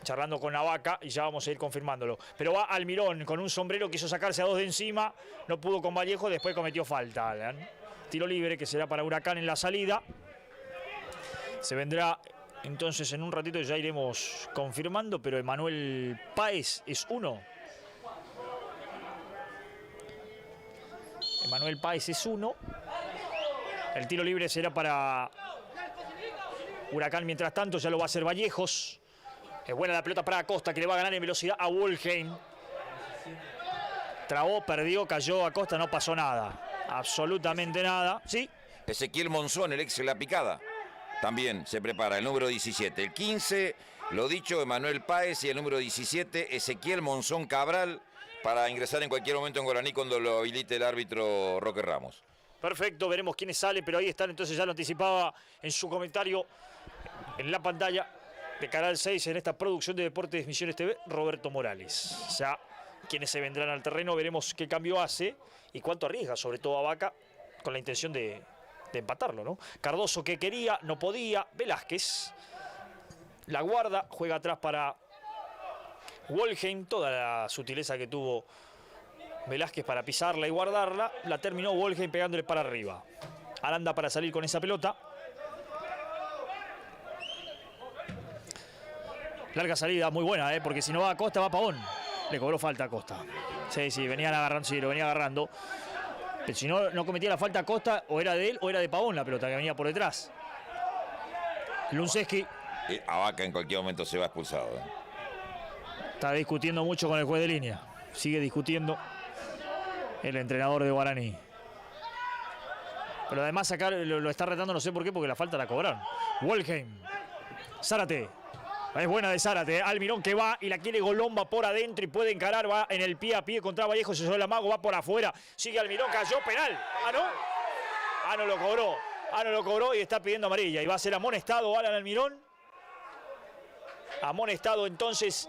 charlando con Abaca y ya vamos a ir confirmándolo. Pero va Almirón con un sombrero, quiso sacarse a 2 de encima, no pudo con Vallejo, después cometió falta. Tiro libre que será para Huracán en la salida. Se vendrá entonces en un ratito, ya iremos confirmando, pero Emanuel Páez es 1. Emanuel Páez es 1. El tiro libre será para Huracán. Mientras tanto, ya lo va a hacer Vallejos. Es buena la pelota para Acosta, que le va a ganar en velocidad a Wolgen. Trabó, perdió, cayó Acosta, no pasó nada. Absolutamente nada. ¿Sí? Ezequiel Monzón, el ex de La Picada. también se prepara el número 17. El 15, lo dicho, Emanuel Páez, y el número 17, Ezequiel Monzón Cabral, para ingresar en cualquier momento en Guaraní cuando lo habilite el árbitro Roque Ramos. Perfecto, veremos quiénes salen, pero ahí están, entonces ya lo anticipaba en su comentario en la pantalla de Canal 6 en esta producción de Deportes Misiones TV, Roberto Morales. Ya quienes se vendrán al terreno, veremos qué cambio hace y cuánto arriesga, sobre todo a Vaca, con la intención de empatarlo, ¿no? Cardoso, que quería, no podía. Velázquez la guarda, juega atrás para Wolheim. Toda la sutileza que tuvo Velázquez para pisarla y guardarla, la terminó Wolheim pegándole para arriba. Aranda para salir con esa pelota. Larga salida, muy buena, porque si no va a Costa, va a Pavón. Le cobró falta a Costa. Sí, venían agarrando, sí, lo venía agarrando. Pero si no cometía la falta a Costa, o era de él o era de Pavón la pelota que venía por detrás. Lunceski. A Vaca en cualquier momento se va expulsado. Está discutiendo mucho con el juez de línea. Sigue discutiendo el entrenador de Guaraní. Pero además acá lo está retando, no sé por qué, porque la falta la cobraron. Wolheim. Zárate. Es buena de Zárate. Almirón que va y la quiere Golomba por adentro y puede encarar. Va en el pie a pie contra Vallejo. Se suele Mago, va por afuera. Sigue Almirón, cayó, penal. Ah, ¿no? Ah, no lo cobró. Ah, no lo cobró y está pidiendo amarilla. Y va a ser amonestado Alan Almirón. Amonestado entonces.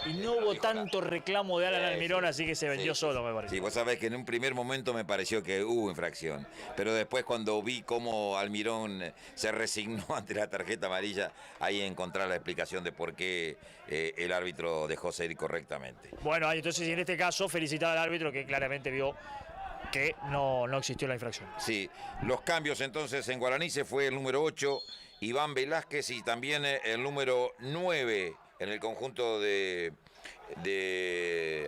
Y no hubo tanto reclamo de Alan Almirón, así que se vendió solo, me parece. Sí, vos sabés que en un primer momento me pareció que hubo infracción, pero después cuando vi cómo Almirón se resignó ante la tarjeta amarilla, ahí encontré la explicación de por qué el árbitro dejó ser correctamente. Bueno, entonces en este caso felicitar al árbitro que claramente vio que no existió la infracción. Sí, los cambios entonces en Guaraní se fue el número 8, Iván Velázquez, y también el número 9 en el conjunto de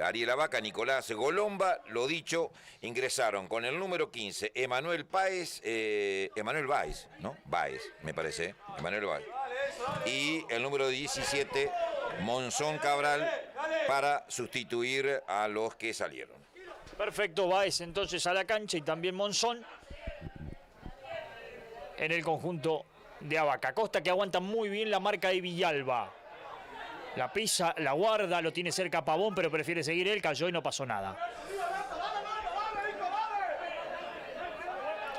Ariel Vaca, Nicolás Golomba. Lo dicho, ingresaron con el número 15, Emanuel Páez, Emanuel Báez, ¿no? Báez, me parece, Emanuel Báez. Y el número 17, Monzón Cabral, para sustituir a los que salieron. Perfecto, Báez entonces a la cancha y también Monzón en el conjunto de Vaca. Costa que aguanta muy bien la marca de Villalba. La pisa, la guarda, lo tiene cerca Pavón, pero prefiere seguir él, cayó y no pasó nada.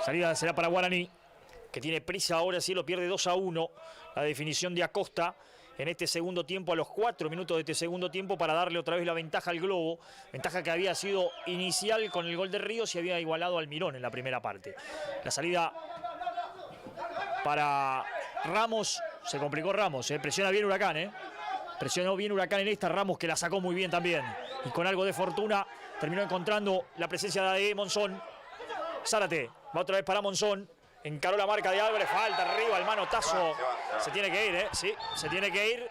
Salida será para Guaraní, que tiene prisa ahora, sí lo pierde 2-1. La definición de Acosta en este segundo tiempo, a los 4 minutos de este segundo tiempo, para darle otra vez la ventaja al Globo. Ventaja que había sido inicial con el gol de Ríos y había igualado al Almirón en la primera parte. La salida para Ramos, se complicó Ramos, presiona bien Huracán, Presionó bien Huracán en esta, Ramos que la sacó muy bien también. Y con algo de fortuna terminó encontrando la presencia de Monzón. Zárate, va otra vez para Monzón. Encaró la marca de Álvarez, falta arriba, el manotazo. Se tiene que ir, sí, se tiene que ir.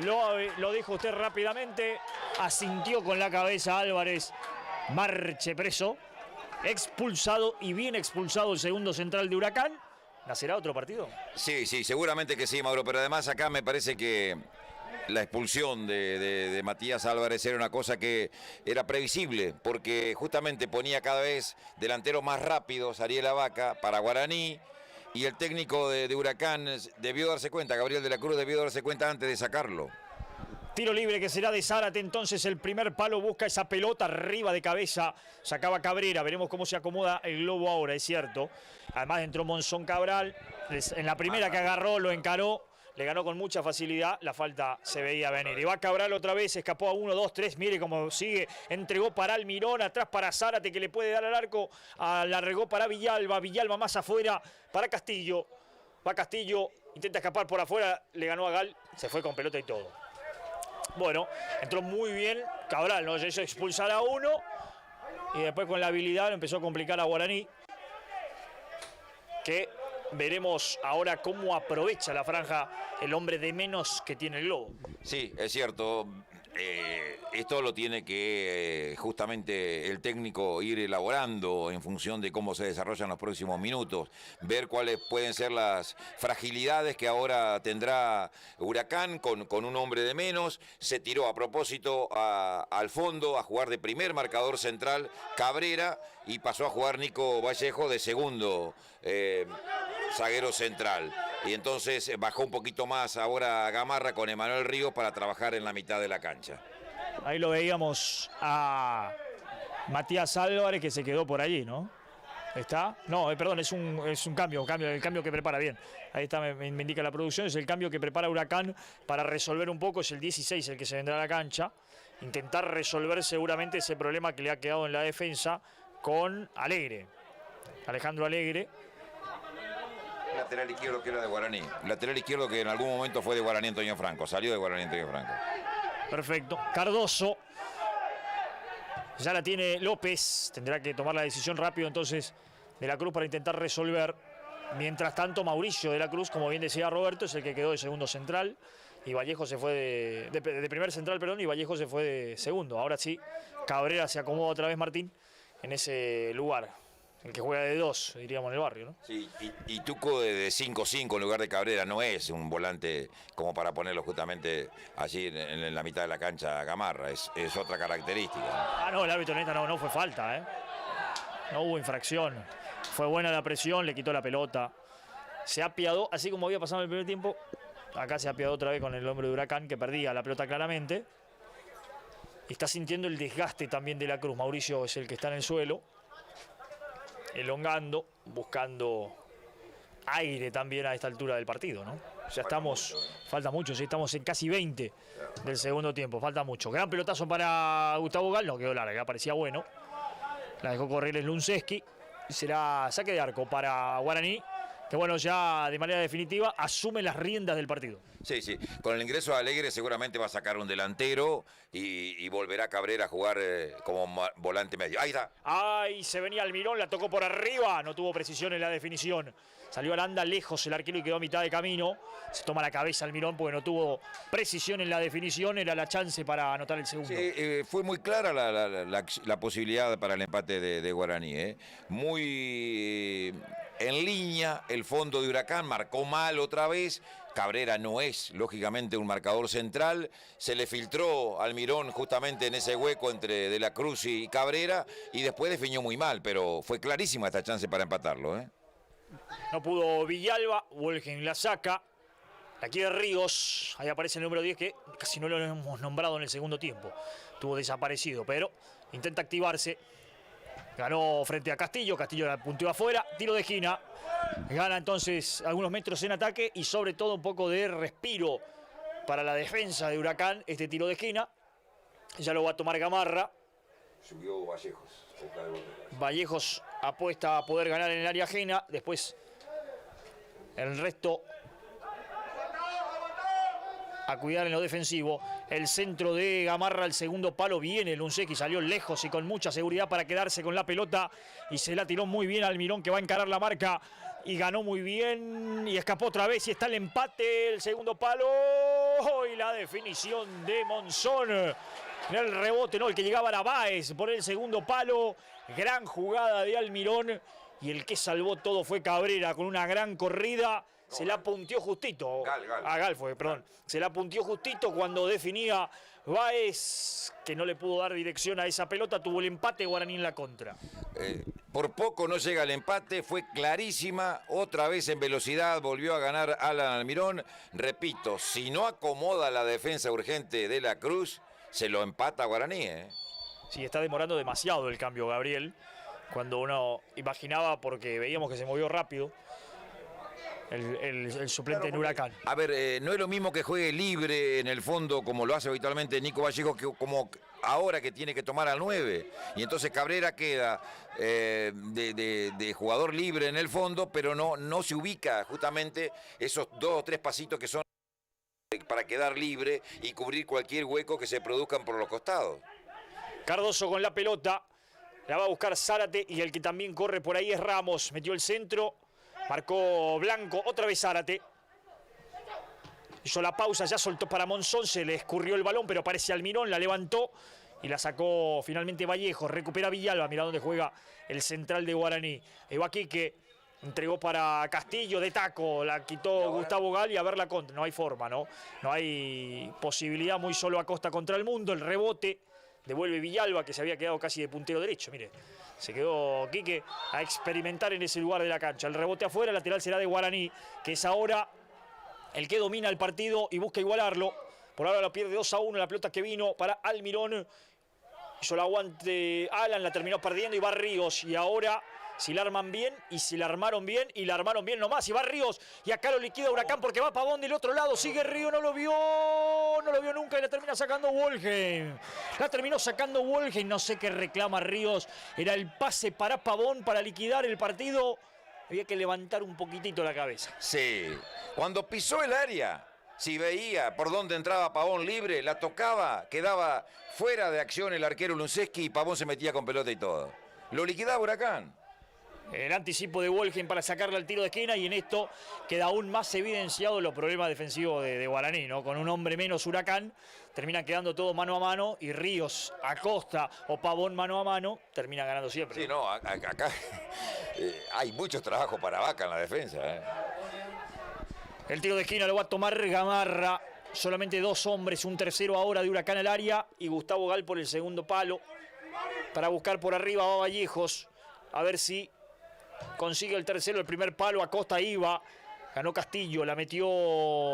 Lo dijo usted rápidamente. Asintió con la cabeza Álvarez. Marche preso. Expulsado y bien expulsado el segundo central de Huracán. ¿Nacerá otro partido? Sí, seguramente que sí, Mauro, pero además acá me parece que la expulsión de Matías Álvarez era una cosa que era previsible, porque justamente ponía cada vez delanteros más rápidos, Ariel Vaca, para Guaraní, y el técnico de Huracán debió darse cuenta, Gabriel de la Cruz debió darse cuenta antes de sacarlo. Tiro libre que será de Zárate, entonces el primer palo busca esa pelota arriba de cabeza, sacaba Cabrera, veremos cómo se acomoda el Globo ahora, es cierto. Además entró Monzón Cabral, en la primera que agarró, lo encaró, le ganó con mucha facilidad, la falta se veía venir. Y va Cabral otra vez, escapó a 1, 2, 3, mire cómo sigue, entregó para Almirón, atrás para Zárate que le puede dar al arco, la regó para Villalba, Villalba más afuera para Castillo. Va Castillo, intenta escapar por afuera, le ganó a Gal, se fue con pelota y todo. Bueno, entró muy bien Cabral, ¿no? Se hizo expulsar a uno y después con la habilidad lo empezó a complicar a Guaraní, que veremos ahora cómo aprovecha la franja el hombre de menos que tiene el Globo. Sí, es cierto. Esto lo tiene que justamente el técnico ir elaborando en función de cómo se desarrollan los próximos minutos, ver cuáles pueden ser las fragilidades que ahora tendrá Huracán con un hombre de menos. Se tiró a propósito al fondo a jugar de primer marcador central Cabrera y pasó a jugar Nico Vallejo de segundo zaguero central. Y entonces bajó un poquito más ahora Gamarra con Emanuel Ríos para trabajar en la mitad de la cancha. Ahí lo veíamos a Matías Álvarez que se quedó por allí, ¿no? ¿Está? No, perdón, es un cambio, el cambio que prepara bien. Ahí está, me indica la producción, es el cambio que prepara Huracán para resolver un poco, es el 16 el que se vendrá a la cancha. Intentar resolver seguramente ese problema que le ha quedado en la defensa con Alegre, Alejandro Alegre. Lateral izquierdo que era de Guaraní. Lateral izquierdo que en algún momento fue de Guaraní Antonio Franco. Salió de Guaraní Antonio Franco. Perfecto. Cardoso. Ya la tiene López. Tendrá que tomar la decisión rápido entonces de la Cruz para intentar resolver. Mientras tanto, Mauricio de la Cruz, como bien decía Roberto, es el que quedó de segundo central. Y Vallejo se fue de primer central, perdón, y Vallejo se fue de segundo. Ahora sí, Cabrera se acomoda otra vez, Martín, en ese lugar. El que juega de 2, diríamos en el barrio, ¿no? Sí, y Tuco de 5-5 en lugar de Cabrera no es un volante como para ponerlo justamente allí en la mitad de la cancha a Gamarra, es otra característica. Ah, no, el árbitro neta no fue falta, ¿eh? No hubo infracción. Fue buena la presión, le quitó la pelota. Se apiadó, así como había pasado en el primer tiempo, acá se apiadó otra vez con el hombre de Huracán, que perdía la pelota claramente. Y está sintiendo el desgaste también de la Cruz. Mauricio es el que está en el suelo, elongando, buscando aire también a esta altura del partido, ¿no? Ya falta mucho, sí, estamos en casi 20 del segundo tiempo, falta mucho. Gran pelotazo para Gustavo Gal, no quedó larga, parecía bueno. La dejó correr el Lunceski. Será saque de arco para Guaraní, que bueno, ya de manera definitiva asume las riendas del partido. Sí, sí. Con el ingreso de Alegre seguramente va a sacar un delantero y volverá Cabrera a jugar como volante medio. Ahí está. Ay, se venía Almirón, la tocó por arriba, no tuvo precisión en la definición. Salió Aranda lejos el arquero y quedó a mitad de camino. Se toma la cabeza Almirón porque no tuvo precisión en la definición, era la chance para anotar el segundo. Sí, fue muy clara la posibilidad para el empate de Guaraní. Muy en línea el fondo de Huracán, marcó mal otra vez. Cabrera no es, lógicamente, un marcador central. Se le filtró Almirón justamente en ese hueco entre De la Cruz y Cabrera y después definió muy mal, pero fue clarísima esta chance para empatarlo. No pudo Villalba, Wolgen la saca. La quiere Ríos, ahí aparece el número 10 que casi no lo hemos nombrado en el segundo tiempo. Estuvo desaparecido, pero intenta activarse. Ganó frente a Castillo, Castillo la punteó afuera, tiro de esquina. Gana entonces algunos metros en ataque y sobre todo un poco de respiro para la defensa de Huracán, este tiro de esquina. Ya lo va a tomar Gamarra. Subió Vallejos. Vallejos apuesta a poder ganar en el área ajena, después el resto a cuidar en lo defensivo. El centro de Gamarra, el segundo palo, viene Lunceski, salió lejos y con mucha seguridad para quedarse con la pelota y se la tiró muy bien Almirón, que va a encarar la marca y ganó muy bien y escapó otra vez y está el empate, el segundo palo y la definición de Monzón. En el rebote, no, el que llegaba era Báez por el segundo palo. Gran jugada de Almirón y el que salvó todo fue Cabrera con una gran corrida. Se la puntió justito. Gal fue, perdón. Se la puntió justito cuando definía Báez, que no le pudo dar dirección a esa pelota. Tuvo el empate Guaraní en la contra. Por poco no llega el empate, fue clarísima. Otra vez en velocidad volvió a ganar Alan Almirón. Repito, si no acomoda la defensa urgente de la Cruz, se lo empata Guaraní. Sí, está demorando demasiado el cambio, Gabriel. Cuando uno imaginaba, porque veíamos que se movió rápido, el suplente en Huracán. A ver, no es lo mismo que juegue libre en el fondo como lo hace habitualmente Nico Vallejo, que como ahora que tiene que tomar al 9. Y entonces Cabrera queda de jugador libre en el fondo, pero no se ubica justamente esos 2 o 3 pasitos que son para quedar libre y cubrir cualquier hueco que se produzcan por los costados. Cardoso con la pelota, la va a buscar Zárate y el que también corre por ahí es Ramos. Metió el centro. Marcó Blanco, otra vez Zárate. hizo la pausa, ya soltó para Monzón, se le escurrió el balón, pero aparece Almirón, la levantó y la sacó finalmente Vallejos. Recupera Villalba, mira dónde juega el central de Guaraní. Ahí va Quique, entregó para Castillo de taco, la quitó Gustavo Gal y a ver la contra. No hay forma, ¿no? No hay posibilidad, muy solo Acosta contra el mundo. El rebote devuelve Villalba, que se había quedado casi de puntero derecho, mire. Se quedó Quique a experimentar en ese lugar de la cancha. El rebote afuera, el lateral será de Guaraní, que es ahora el que domina el partido y busca igualarlo. Por ahora lo pierde 2-1, la pelota que vino para Almirón. Hizo el aguante Alan, la terminó perdiendo y va Ríos. Y ahora, si la arman bien, y si la armaron bien, y la armaron bien nomás, y va Ríos. Y acá lo liquida Huracán porque va Pavón del otro lado. Sigue Ríos, no lo vio nunca y la termina sacando Wolheim. La terminó sacando Wolheim, no sé qué reclama Ríos. Era el pase para Pavón para liquidar el partido. Había que levantar un poquitito la cabeza. Sí, cuando pisó el área, si veía por dónde entraba Pavón libre, la tocaba, quedaba fuera de acción el arquero Lunseski y Pavón se metía con pelota y todo. Lo liquidaba Huracán. El anticipo de Wolheim para sacarle al tiro de esquina y en esto queda aún más evidenciado los problemas defensivos de Guaraní, ¿no? Con un hombre menos Huracán, termina quedando todo mano a mano y Ríos, Acosta o Pavón mano a mano, termina ganando siempre. Sí, no, acá hay mucho trabajo para Vaca en la defensa. El tiro de esquina lo va a tomar Gamarra. Solamente 2 hombres, un tercero ahora de Huracán al área y Gustavo Gal por el segundo palo. Para buscar por arriba va Vallejos. A ver si consigue el tercero, el primer palo. Acosta iba. Ganó Castillo, la metió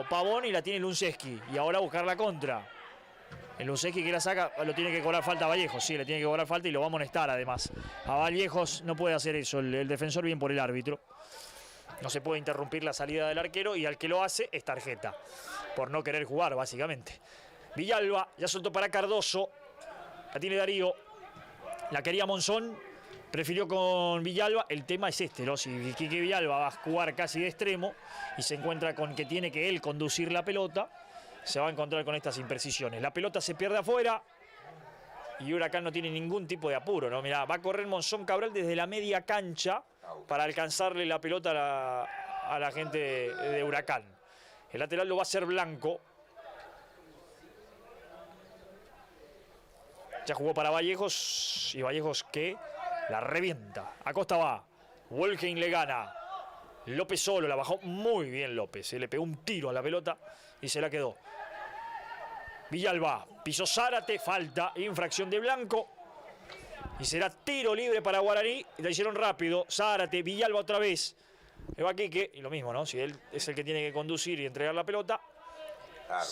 Pavón y la tiene Lunseski. Y ahora a buscar la contra. El Lunseski que la saca, lo tiene que cobrar falta a Vallejos. Sí, le tiene que cobrar falta y lo va a amonestar además. A Vallejos no puede hacer eso. El defensor bien por el árbitro. No se puede interrumpir la salida del arquero y al que lo hace es tarjeta. Por no querer jugar, básicamente. Villalba ya soltó para Cardoso. La tiene Darío. La quería Monzón. Prefirió con Villalba. El tema es este, ¿no? Si Quique Villalba va a jugar casi de extremo y se encuentra con que tiene que él conducir la pelota, se va a encontrar con estas imprecisiones. La pelota se pierde afuera y Huracán no tiene ningún tipo de apuro, ¿no? Mirá, va a correr Monzón Cabral desde la media cancha para alcanzarle la pelota a la gente de Huracán. El lateral lo va a hacer Blanco. Ya jugó para Vallejos y Vallejos que la revienta. Acosta va. Wolheim le gana. López solo, la bajó muy bien López. Se le pegó un tiro a la pelota y se la quedó. Villalba, pisó Zárate, falta, infracción de Blanco. Y será tiro libre para Guaraní. La hicieron rápido. Zárate, Villalba otra vez. Le va Quique, y lo mismo, ¿no? Si él es el que tiene que conducir y entregar la pelota. Claro.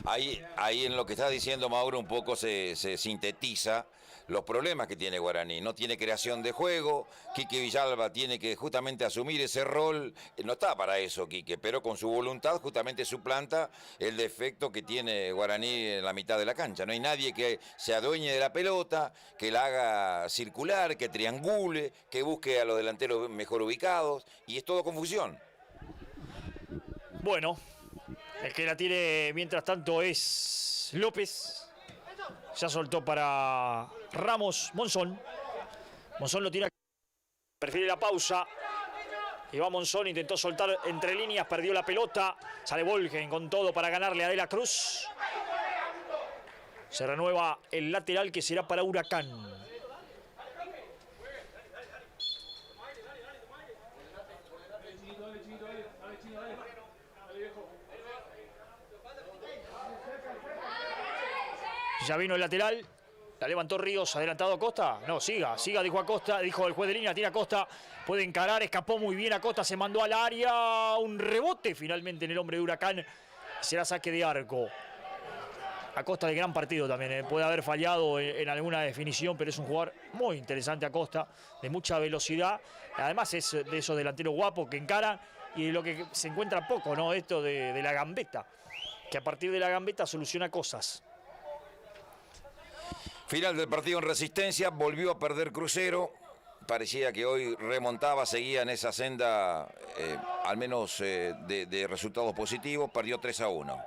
Ahí en lo que está diciendo Mauro un poco se sintetiza los problemas que tiene Guaraní. No tiene creación de juego. Quique Villalba tiene que justamente asumir ese rol. No está para eso Quique, pero con su voluntad justamente suplanta el defecto que tiene Guaraní en la mitad de la cancha. No hay nadie que se adueñe de la pelota, que la haga circular, que triangule, que busque a los delanteros mejor ubicados. Y es todo confusión. Bueno, el que la tiene mientras tanto es López. Ya soltó para Ramos, Monzón. Monzón lo tira, prefiere la pausa. Y va Monzón, intentó soltar entre líneas, perdió la pelota. Sale Wolheim con todo para ganarle a De la Cruz. Se renueva el lateral que será para Huracán. Ya vino el lateral, la levantó Ríos, adelantado Acosta. No, siga, dijo Acosta, dijo el juez de línea, tira Acosta, puede encarar, escapó muy bien Acosta, se mandó al área, un rebote finalmente en el hombre de Huracán, será saque de arco. Acosta de gran partido también, puede haber fallado en alguna definición, pero es un jugador muy interesante Acosta, de mucha velocidad, además es de esos delanteros guapos que encaran y de lo que se encuentra poco, ¿no? Esto de la gambeta, que a partir de la gambeta soluciona cosas. Final del partido en Resistencia, volvió a perder Crucero, parecía que hoy remontaba, seguía en esa senda, al menos de resultados positivos, perdió 3-1.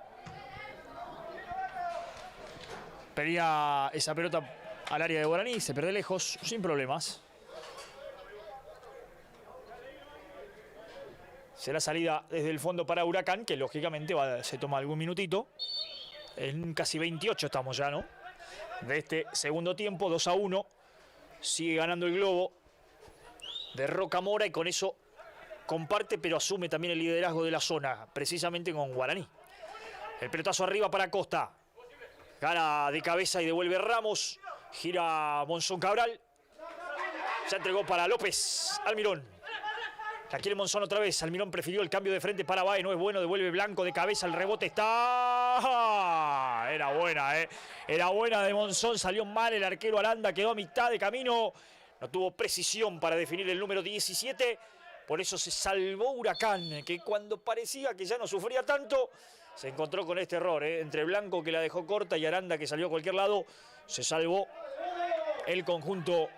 Pedía esa pelota al área de Guaraní, se pierde lejos, sin problemas. Será salida desde el fondo para Huracán, que lógicamente se toma algún minutito. En casi 28 estamos ya, ¿no? De este segundo tiempo, 2-1. Sigue ganando el Globo de Rocamora y con eso comparte, pero asume también el liderazgo de la zona, precisamente con Guaraní. El pelotazo arriba para Costa. Gana de cabeza y devuelve Ramos. Gira Monzón Cabral. Se entregó para López Almirón. La quiere Monzón otra vez. Almirón prefirió el cambio de frente para Bae. No es bueno. Devuelve Blanco de cabeza. El rebote está... Era buena, ¿eh? Era buena de Monzón. Salió mal el arquero Aranda. Quedó a mitad de camino. No tuvo precisión para definir el número 17. Por eso se salvó Huracán, que cuando parecía que ya no sufría tanto, se encontró con este error, ¿eh? Entre Blanco, que la dejó corta, y Aranda, que salió a cualquier lado. Se salvó el conjunto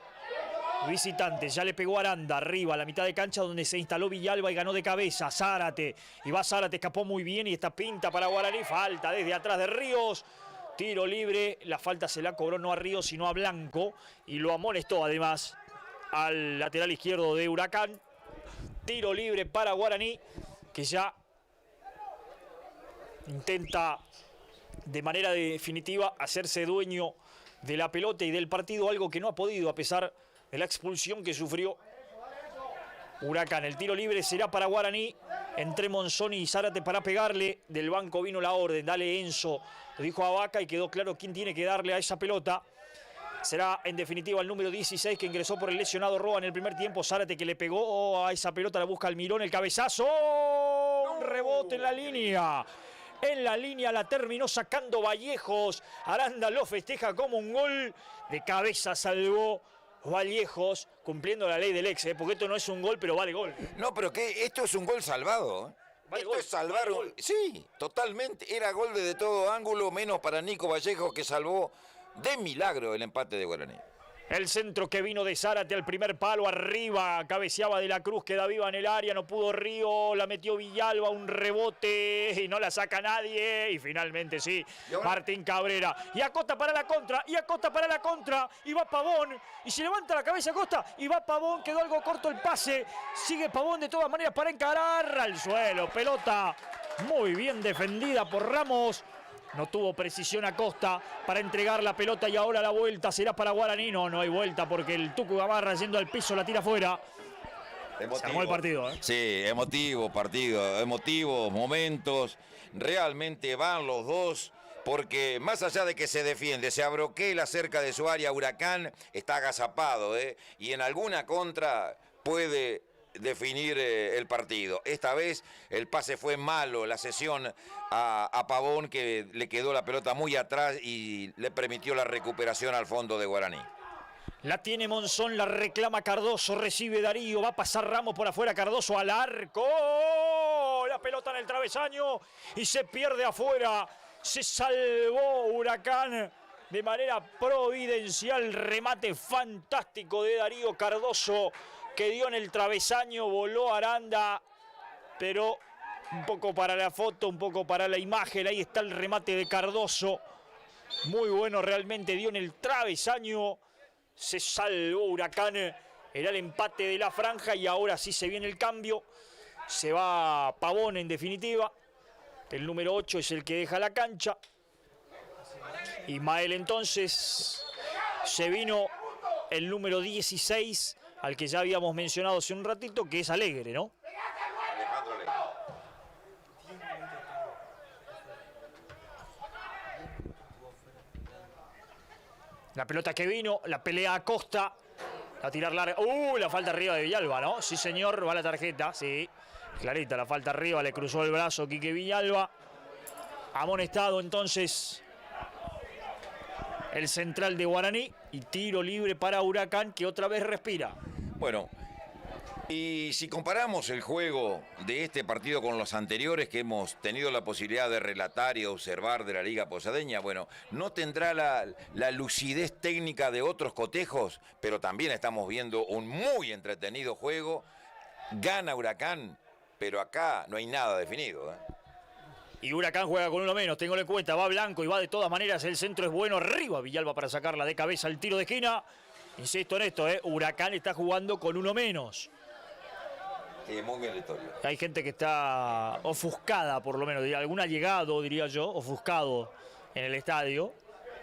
visitante. Ya le pegó Aranda arriba a la mitad de cancha, donde se instaló Villalba y ganó de cabeza. Zárate. Y va Zárate, escapó muy bien y está pinta para Guaraní. Falta desde atrás de Ríos. Tiro libre. La falta se la cobró no a Ríos, sino a Blanco. Y lo amonestó además al lateral izquierdo de Huracán. Tiro libre para Guaraní, que ya intenta de manera definitiva hacerse dueño de la pelota y del partido, algo que no ha podido a pesar de la expulsión que sufrió Huracán. El tiro libre será para Guaraní, entre Monzón y Zárate para pegarle. Del banco vino la orden, dale Enzo, lo dijo a Vaca y quedó claro quién tiene que darle a esa pelota. Será en definitiva el número 16 que ingresó por el lesionado Roa en el primer tiempo. Zárate, que le pegó a esa pelota, la busca Almirón, el cabezazo. Un rebote en la línea. En la línea la terminó sacando Vallejos. Aranda lo festeja como un gol. De cabeza salvó Vallejos, cumpliendo la ley del ex, porque esto no es un gol, pero vale gol. No, pero que esto es un gol salvado. Vale esto gol, es salvar vale gol. Sí, totalmente. Era gol de todo ángulo, menos para Nico Vallejos, que salvó de milagro el empate de Guaraní. El centro que vino de Zárate al primer palo, arriba, cabeceaba de la Cruz, queda viva en el área, no pudo Río, la metió Villalba, un rebote y no la saca nadie. Y finalmente sí, Martín Cabrera. Y Acosta para la contra, y Acosta para la contra, y va Pavón, y se levanta la cabeza Acosta, y va Pavón, quedó algo corto el pase. Sigue Pavón de todas maneras para encarar al suelo, pelota muy bien defendida por Ramos. No tuvo precisión Acosta para entregar la pelota y ahora la vuelta será para Guaraní. No hay vuelta porque el Tucu Gamarra yendo al piso la tira afuera. Emotivo. Se armó el partido, ¿eh? Sí, emotivo partido, emotivos momentos. Realmente van los dos, porque más allá de que se defiende, se abroquela cerca de su área, Huracán está agazapado, ¿eh? Y en alguna contra puede definir el partido. Esta vez el pase fue malo, la cesión a Pavón, que le quedó la pelota muy atrás y le permitió la recuperación al fondo de Guaraní. La tiene Monzón, la reclama Cardoso, recibe Darío, va a pasar Ramos por afuera, Cardoso al arco. La pelota en el travesaño y se pierde afuera. Se salvó Huracán de manera providencial. Remate fantástico de Darío Cardoso, que dio en el travesaño, voló Aranda, pero un poco para la foto, un poco para la imagen. Ahí está el remate de Cardoso. Muy bueno realmente, dio en el travesaño. Se salvó Huracán. Era el empate de la franja y ahora sí se viene el cambio. Se va Pavón en definitiva. El número 8 es el que deja la cancha. Ismael entonces. Se vino el número 16, al que ya habíamos mencionado hace un ratito, que es Alegre, ¿no? La pelota que vino, la pelea a Costa, a tirar larga. La falta arriba de Villalba, ¿no? Sí, señor, va la tarjeta, sí. Clarita, la falta arriba, le cruzó el brazo Quique Villalba. Amonestado entonces el central de Guaraní y tiro libre para Huracán, que otra vez respira. Bueno, y si comparamos el juego de este partido con los anteriores que hemos tenido la posibilidad de relatar y observar de la Liga Posadeña, bueno, no tendrá la lucidez técnica de otros cotejos, pero también estamos viendo un muy entretenido juego. Gana Huracán, pero acá no hay nada definido, ¿eh? Y Huracán juega con uno menos, tengo en cuenta, va Blanco y va de todas maneras, el centro es bueno, arriba Villalba para sacarla de cabeza, el tiro de esquina. Insisto en esto, Huracán está jugando con uno menos. Sí, muy meritorio. Hay gente que está ofuscada, por lo menos, algún allegado, diría yo, ofuscado en el estadio.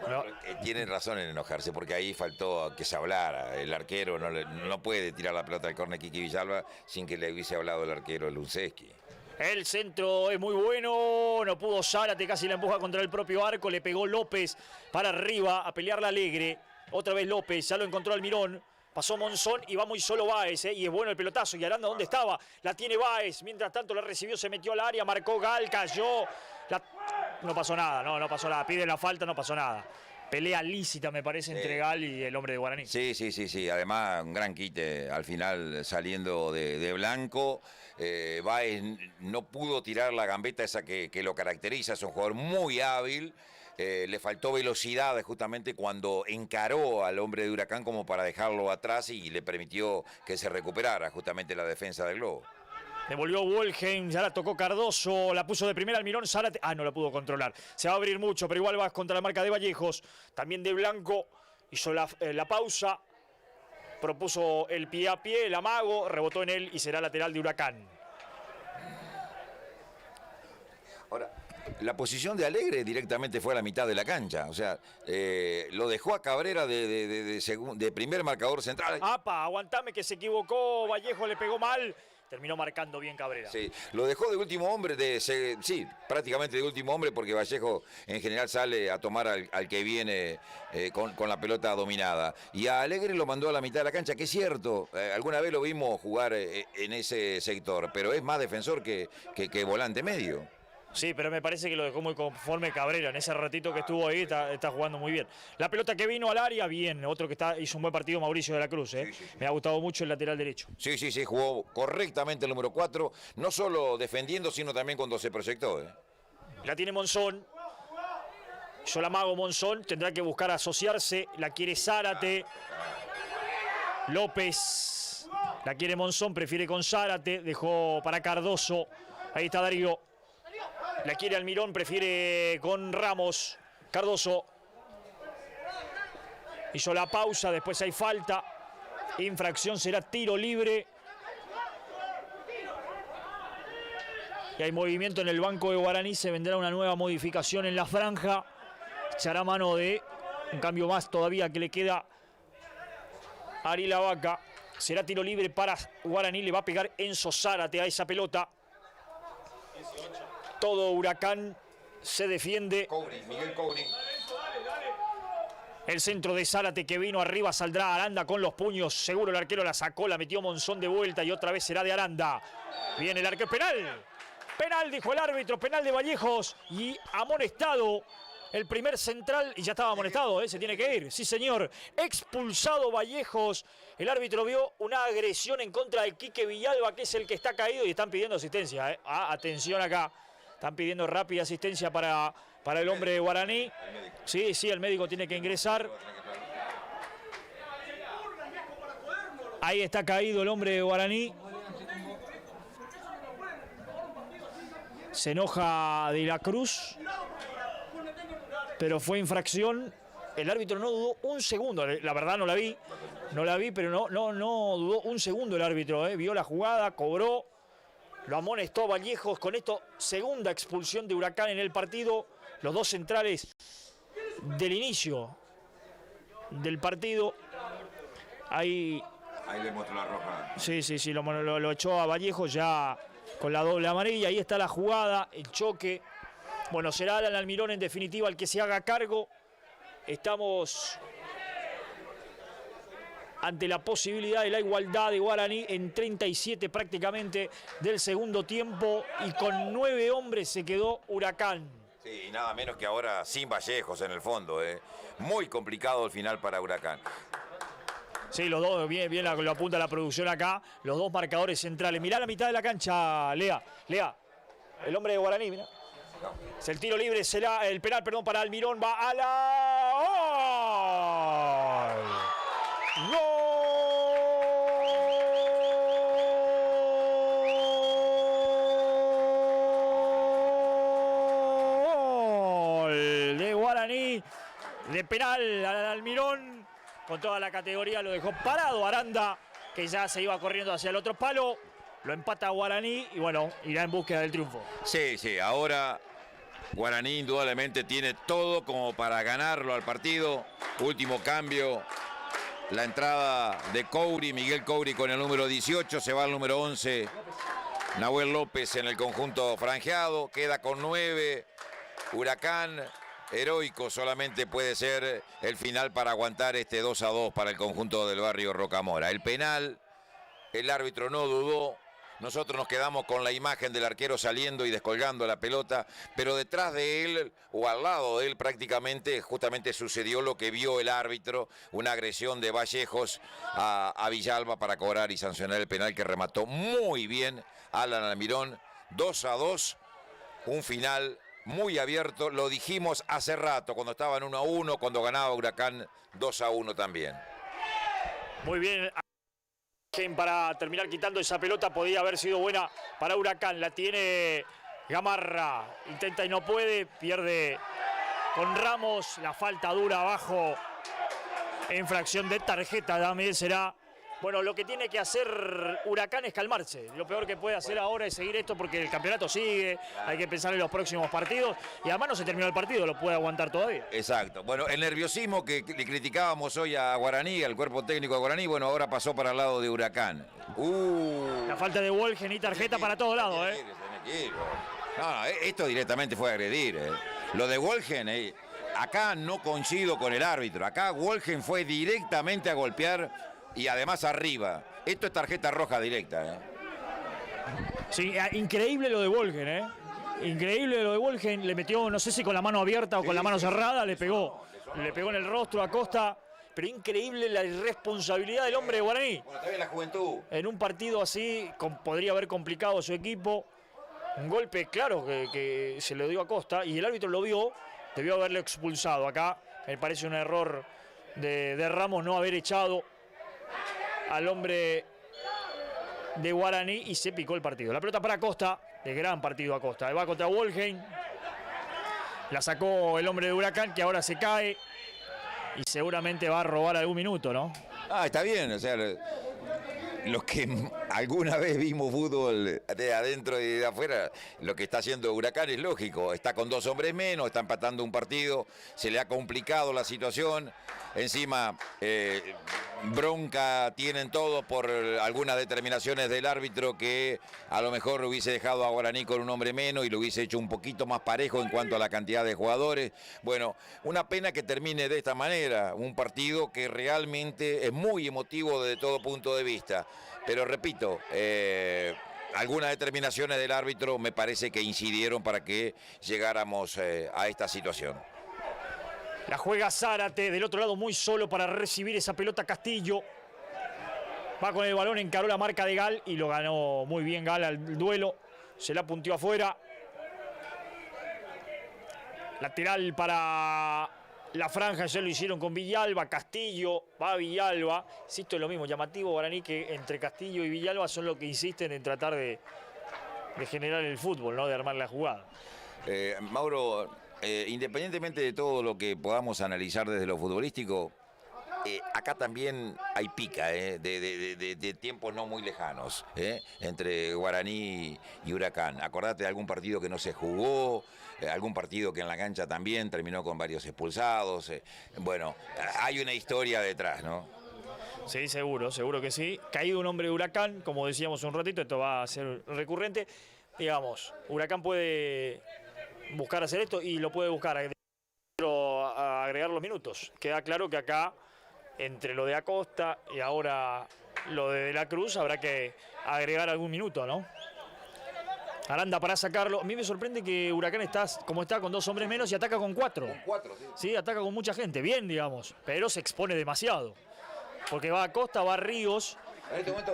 Bueno, ¿No? tienen razón en enojarse, porque ahí faltó que se hablara. El arquero no puede tirar la pelota al córner Kiki Villalba sin que le hubiese hablado el arquero Luceski. El centro es muy bueno, no pudo Zárate, casi la empuja contra el propio arco, le pegó López para arriba a pelearla Alegre. Otra vez López, ya lo encontró Almirón. Pasó Monzón y va muy solo Báez, y es bueno el pelotazo. Y Aranda, ¿dónde estaba? La tiene Báez. Mientras tanto la recibió, se metió al área, marcó Gal, cayó. No pasó nada, no pasó nada. Pide la falta, no pasó nada. Pelea lícita, me parece, entre Gal y el hombre de Guaraní. Sí. Además, un gran quite al final saliendo de blanco. Báez no pudo tirar la gambeta esa que lo caracteriza. Es un jugador muy hábil. Le faltó velocidad justamente cuando encaró al hombre de Huracán como para dejarlo atrás y le permitió que se recuperara justamente la defensa del Globo. Devolvió Wolheim, ya la tocó Cardoso, la puso de primera Almirón, Zárate. No la pudo controlar. Se va a abrir mucho, pero igual va contra la marca de Vallejos. También de Blanco hizo la pausa. Propuso el pie a pie, el amago, rebotó en él y será lateral de Huracán. Ahora, la posición de Alegre directamente fue a la mitad de la cancha. O sea, lo dejó a Cabrera de primer marcador central. ¡Apa! Aguantame que se equivocó. Vallejo le pegó mal. Terminó marcando bien Cabrera. Sí, lo dejó de último hombre, prácticamente de último hombre, porque Vallejo en general sale a tomar al que viene con la pelota dominada. Y a Alegre lo mandó a la mitad de la cancha, que es cierto, alguna vez lo vimos jugar en ese sector, pero es más defensor que volante medio. Sí, pero me parece que lo dejó muy conforme Cabrera. En ese ratito que estuvo ahí está jugando muy bien. La pelota que vino al área, bien. Otro que hizo un buen partido, Mauricio de la Cruz. Sí. Me ha gustado mucho el lateral derecho. Sí, jugó correctamente el número 4. No solo defendiendo, sino también cuando se proyectó. La tiene Monzón. Yo la amago Monzón. Tendrá que buscar asociarse. La quiere Zárate. López. La quiere Monzón. Prefiere con Zárate. Dejó para Cardoso. Ahí está Darío. La quiere Almirón, prefiere con Ramos. Cardoso hizo la pausa, después hay falta. Infracción, será tiro libre. Y hay movimiento en el banco de Guaraní. Se vendrá una nueva modificación en la franja. Echará mano de un cambio más todavía que le queda a Ari Lavaca. Será tiro libre para Guaraní. Le va a pegar Enzo Zárate a esa pelota. Todo Huracán se defiende. Miguel Couri. El centro de Zárate que vino arriba, saldrá Aranda con los puños. Seguro el arquero la sacó, la metió Monzón de vuelta y otra vez será de Aranda. Viene el arquero. ¡Penal! Penal, dijo el árbitro. Penal de Vallejos y amonestado el primer central. Y ya estaba amonestado, se tiene que ir. Sí, señor. Expulsado Vallejos. El árbitro vio una agresión en contra de Quique Villalba, que es el que está caído, y están pidiendo asistencia. Atención acá. Están pidiendo rápida asistencia para el hombre de Guaraní. Sí, el médico tiene que ingresar. Ahí está caído el hombre de Guaraní. Se enoja de la Cruz. Pero fue infracción. El árbitro no dudó un segundo. La verdad no la vi. No la vi, pero no dudó un segundo el árbitro. Vio la jugada, cobró. Lo amonestó Vallejos. Con esto, segunda expulsión de Huracán en el partido. Los dos centrales del inicio del partido. Ahí le mostró la roja. Sí, lo echó a Vallejos ya con la doble amarilla. Ahí está la jugada, el choque. Bueno, será Alan Almirón en definitiva el que se haga cargo. Estamos ante la posibilidad de la igualdad de Guaraní en 37 prácticamente del segundo tiempo, y con 9 hombres se quedó Huracán. Sí, y nada menos que ahora sin Vallejos en el fondo. Muy complicado el final para Huracán. Sí, los dos, bien lo apunta la producción acá, los dos marcadores centrales. Mirá la mitad de la cancha, Lea, el hombre de Guaraní, mirá. Es el tiro libre, será el penal, para Almirón, va a la... ¡Gol! ¡Gol! De Guaraní, de penal al Almirón, con toda la categoría, lo dejó parado Aranda, que ya se iba corriendo hacia el otro palo. lo empata Guaraní y bueno, irá en búsqueda del triunfo. Sí, sí, ahora Guaraní indudablemente tiene todo como para ganarlo al partido. Último cambio, la entrada de Couri, Miguel Couri con el número 18, se va al número 11, Nahuel López en el conjunto franjeado, queda con 9, Huracán. Heroico solamente puede ser el final para aguantar este 2-2 para el conjunto del barrio Rocamora. El penal, el árbitro no dudó. Nosotros nos quedamos con la imagen del arquero saliendo y descolgando la pelota, pero detrás de él, o al lado de él prácticamente, justamente sucedió lo que vio el árbitro, una agresión de Vallejos a Villalba para cobrar y sancionar el penal que remató muy bien Alan Almirón. 2-2, un final muy abierto, lo dijimos hace rato, cuando estaban 1-1, cuando ganaba Huracán 2-1 también. Muy bien. Para terminar quitando esa pelota, podía haber sido buena para Huracán. La tiene Gamarra, intenta y no puede, pierde con Ramos, la falta dura abajo, infracción de tarjeta también será. Bueno, lo que tiene que hacer Huracán es calmarse. Lo peor que puede hacer ahora es seguir esto porque el campeonato sigue, hay que pensar en los próximos partidos y además no se terminó el partido, lo puede aguantar todavía. Exacto. Bueno, el nerviosismo que le criticábamos hoy a Guaraní, al cuerpo técnico de Guaraní, bueno, ahora pasó para el lado de Huracán. La falta de Wolgen y tarjeta para todos lados, No, esto directamente fue agredir. Lo de Wolgen, acá no coincido con el árbitro. Acá Wolgen fue directamente a golpear y además arriba. Esto es tarjeta roja directa. Sí, increíble lo de Wolgen, Increíble lo de Wolgen. Le metió, no sé si con la mano abierta o con la mano cerrada, le pegó en el rostro a Costa. Pero increíble la irresponsabilidad del hombre de Guaraní. Bueno, también la juventud. En un partido así podría haber complicado a su equipo. Un golpe claro que se le dio a Costa y el árbitro lo vio, debió haberlo expulsado. Acá me parece un error de Ramos no haber echado al hombre de Guaraní y se picó el partido. La pelota para Costa, de gran partido a Costa. Va contra Wolgen, la sacó el hombre de Huracán que ahora se cae y seguramente va a robar algún minuto, ¿no? Está bien, o sea, los que alguna vez vimos fútbol de adentro y de afuera, lo que está haciendo Huracán es lógico. Está con 2 hombres menos, está empatando un partido, se le ha complicado la situación. Encima, bronca tienen todos por algunas determinaciones del árbitro que a lo mejor hubiese dejado a Guaraní con un hombre menos y lo hubiese hecho un poquito más parejo en cuanto a la cantidad de jugadores. Bueno, una pena que termine de esta manera, un partido que realmente es muy emotivo desde todo punto de vista. Pero repito, algunas determinaciones del árbitro me parece que incidieron para que llegáramos a esta situación. La juega Zárate, del otro lado muy solo para recibir esa pelota Castillo. Va con el balón, encaró la marca de Gal y lo ganó muy bien Gal al duelo. Se la punteó afuera. Lateral para la franja, ya lo hicieron con Villalba, Castillo, va Villalba. Insisto, es lo mismo, llamativo Guaraní que entre Castillo y Villalba son los que insisten en tratar de generar el fútbol, ¿no? De armar la jugada. Mauro, independientemente de todo lo que podamos analizar desde lo futbolístico, acá también hay pica de tiempos no muy lejanos entre Guaraní y Huracán. Acordate de algún partido que no se jugó, algún partido que en la cancha también terminó con varios expulsados. Bueno, hay una historia detrás, ¿no? Sí, seguro que sí. Caído un hombre de Huracán, como decíamos un ratito, esto va a ser recurrente. Digamos, Huracán puede buscar hacer esto y lo puede buscar a agregar los minutos. Queda claro que acá, entre lo de Acosta y ahora lo de la Cruz, habrá que agregar algún minuto, ¿no? Aranda para sacarlo. A mí me sorprende que Huracán está con 2 hombres menos y ataca con 4. Con 4, sí. Sí, ataca con mucha gente, bien, digamos, pero se expone demasiado. Porque va Acosta, va Ríos,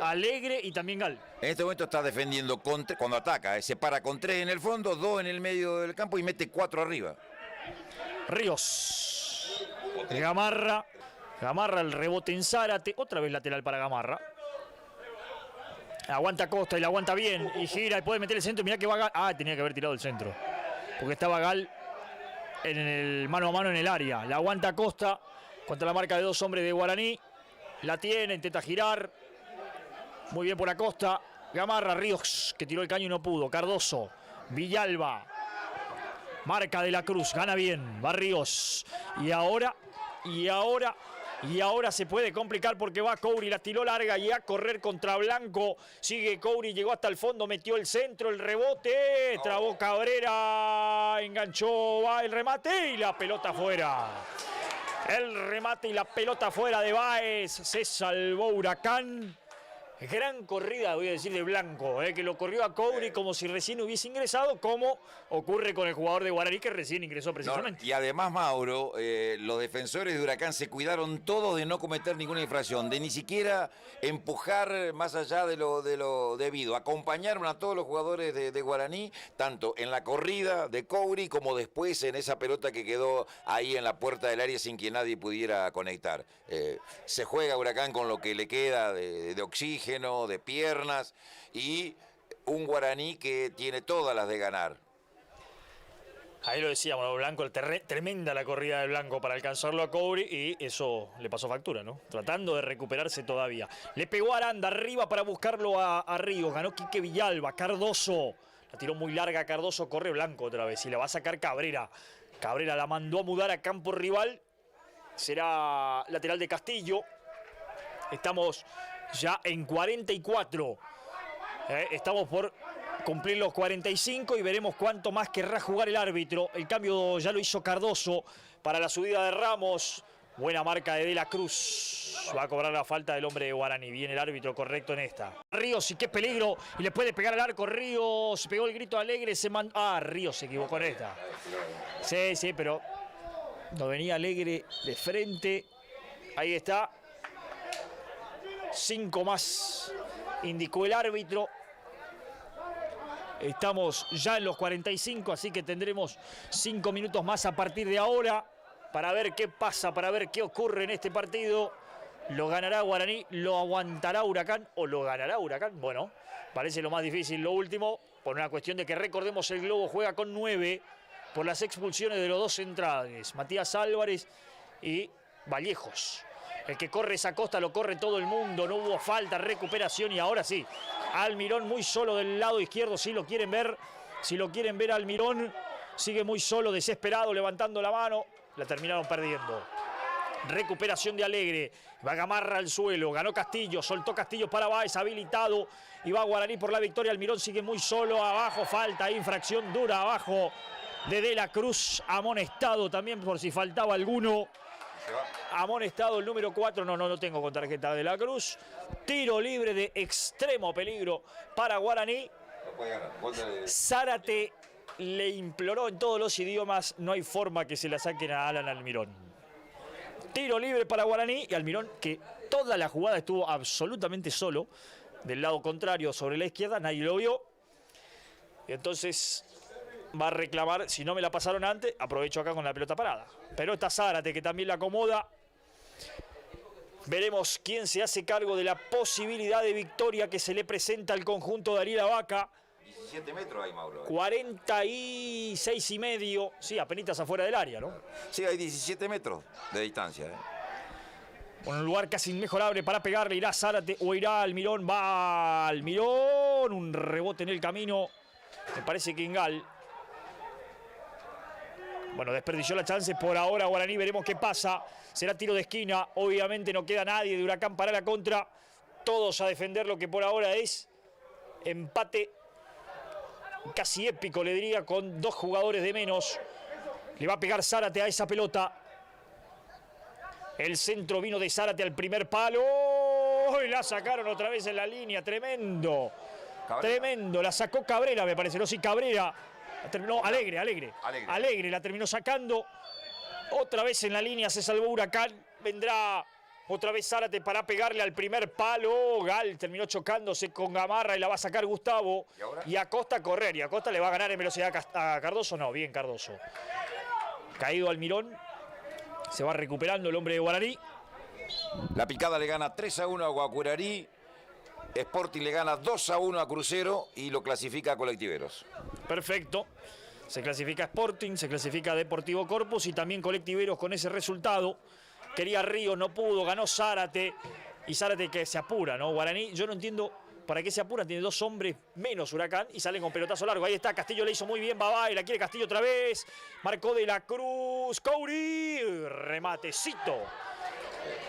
Alegre y también Gal. En este momento está defendiendo cuando ataca, se para con 3 en el fondo, 2 en el medio del campo y mete 4 arriba. Ríos. Gamarra el rebote en Zárate, otra vez lateral para Gamarra. Aguanta Costa y la aguanta bien y gira y puede meter el centro. Mirá que va Gal. Tenía que haber tirado el centro. Porque estaba Gal en el mano a mano en el área. La aguanta Costa contra la marca de 2 hombres de Guaraní. La tiene, intenta girar. Muy bien por Acosta. Gamarra, Ríos, que tiró el caño y no pudo. Cardoso, Villalba. Marca de la Cruz, gana bien. Va Ríos. Y ahora se puede complicar porque va Coury, la tiró larga y a correr contra Blanco. Sigue Coury, llegó hasta el fondo, metió el centro, el rebote. Trabó Cabrera, enganchó, va el remate y la pelota afuera. El remate y la pelota fuera de Báez. Se salvó Huracán. Gran corrida, voy a decir, de Blanco, que lo corrió a Coury como si recién hubiese ingresado, como ocurre con el jugador de Guaraní que recién ingresó precisamente. No, y además, Mauro, los defensores de Huracán se cuidaron todos de no cometer ninguna infracción, de ni siquiera empujar más allá de lo debido. Acompañaron a todos los jugadores de Guaraní, tanto en la corrida de Coury como después en esa pelota que quedó ahí en la puerta del área sin que nadie pudiera conectar. Se juega Huracán con lo que le queda de oxígeno, de piernas, y un Guaraní que tiene todas las de ganar. Ahí lo decíamos, Blanco, tremenda la corrida de Blanco para alcanzarlo a Coury y eso le pasó factura, ¿no? Tratando de recuperarse todavía. Le pegó a Aranda arriba para buscarlo a Ríos, ganó Quique Villalba, Cardoso. La tiró muy larga Cardoso, corre Blanco otra vez y la va a sacar Cabrera. Cabrera la mandó a mudar a campo rival, será lateral de Castillo. Estamos ya en 44. Estamos por cumplir los 45 y veremos cuánto más querrá jugar el árbitro. El cambio ya lo hizo Cardoso para la subida de Ramos. Buena marca de la Cruz. Va a cobrar la falta del hombre de Guaraní. Viene el árbitro correcto en esta. Ríos, y qué peligro. Y le puede pegar al arco. Ríos pegó el grito alegre. Ríos se equivocó en esta. Sí, pero no venía Alegre de frente. Ahí está. 5 más, indicó el árbitro. Estamos ya en los 45, así que tendremos 5 minutos más a partir de ahora para ver qué pasa, para ver qué ocurre en este partido. ¿Lo ganará Guaraní? ¿Lo aguantará Huracán? ¿O lo ganará Huracán? Bueno, parece lo más difícil lo último, por una cuestión de que recordemos el Globo juega con 9 por las expulsiones de los dos centrales, Matías Álvarez y Vallejos. El que corre esa costa lo corre todo el mundo, no hubo falta, recuperación y ahora sí. Almirón muy solo del lado izquierdo, si lo quieren ver Almirón, sigue muy solo, desesperado, levantando la mano, la terminaron perdiendo. Recuperación de Alegre, va Gamarra al suelo, ganó Castillo, soltó Castillo para Báez, habilitado y va Guaraní por la victoria. Almirón sigue muy solo, abajo, falta, infracción dura abajo de la Cruz, amonestado también por si faltaba alguno. Amonestado el número 4, no tengo con tarjeta de la Cruz. Tiro libre de extremo peligro para Guaraní. Zárate le imploró en todos los idiomas, no hay forma que se la saquen a Alan Almirón. Tiro libre para Guaraní y Almirón, que toda la jugada estuvo absolutamente solo, del lado contrario sobre la izquierda, nadie lo vio. Y entonces va a reclamar, si no me la pasaron antes, aprovecho acá con la pelota parada. Pero está Zárate, que también la acomoda. Veremos quién se hace cargo de la posibilidad de victoria que se le presenta al conjunto de Ariel Abaca. 17 metros hay, Mauro. 46 y medio. Sí, apenitas afuera del área, ¿no? Sí, hay 17 metros de distancia. Un lugar casi inmejorable para pegarle. Irá Zárate o irá Almirón. Va Almirón. Un rebote en el camino. Me parece que Ingal. Bueno, desperdició la chance por ahora Guaraní, veremos qué pasa. Será tiro de esquina, obviamente no queda nadie de Huracán para la contra. Todos a defender lo que por ahora es empate casi épico, le diría, con 2 jugadores de menos. Le va a pegar Zárate a esa pelota. El centro vino de Zárate al primer palo. ¡Oh! Y la sacaron otra vez en la línea, tremendo. Cabrera. Tremendo, la sacó Cabrera, me parece, no, sí, Cabrera. Terminó Alegre la terminó sacando. Otra vez en la línea se salvó Huracán. Vendrá otra vez Zárate para pegarle al primer palo. Gal terminó chocándose con Gamarra y la va a sacar Gustavo. Y Acosta a correr. Y Acosta le va a ganar en velocidad a Cardoso. No, bien Cardoso. Caído Almirón. Se va recuperando el hombre de Guaraní. La Picada le gana 3-1 a Guacurarí. Sporting le gana 2-1 a Crucero y lo clasifica a Colectiveros. Perfecto. Se clasifica Sporting, se clasifica Deportivo Corpus y también Colectiveros con ese resultado. Quería Ríos, no pudo, ganó Zárate. Y Zárate que se apura, ¿no? Guaraní, yo no entiendo ¿Para qué se apuran? Tiene 2 hombres menos Huracán y salen con pelotazo largo. Ahí está, Castillo le hizo muy bien, Babá, y la quiere Castillo otra vez. Marcó De la Cruz, Couri, rematecito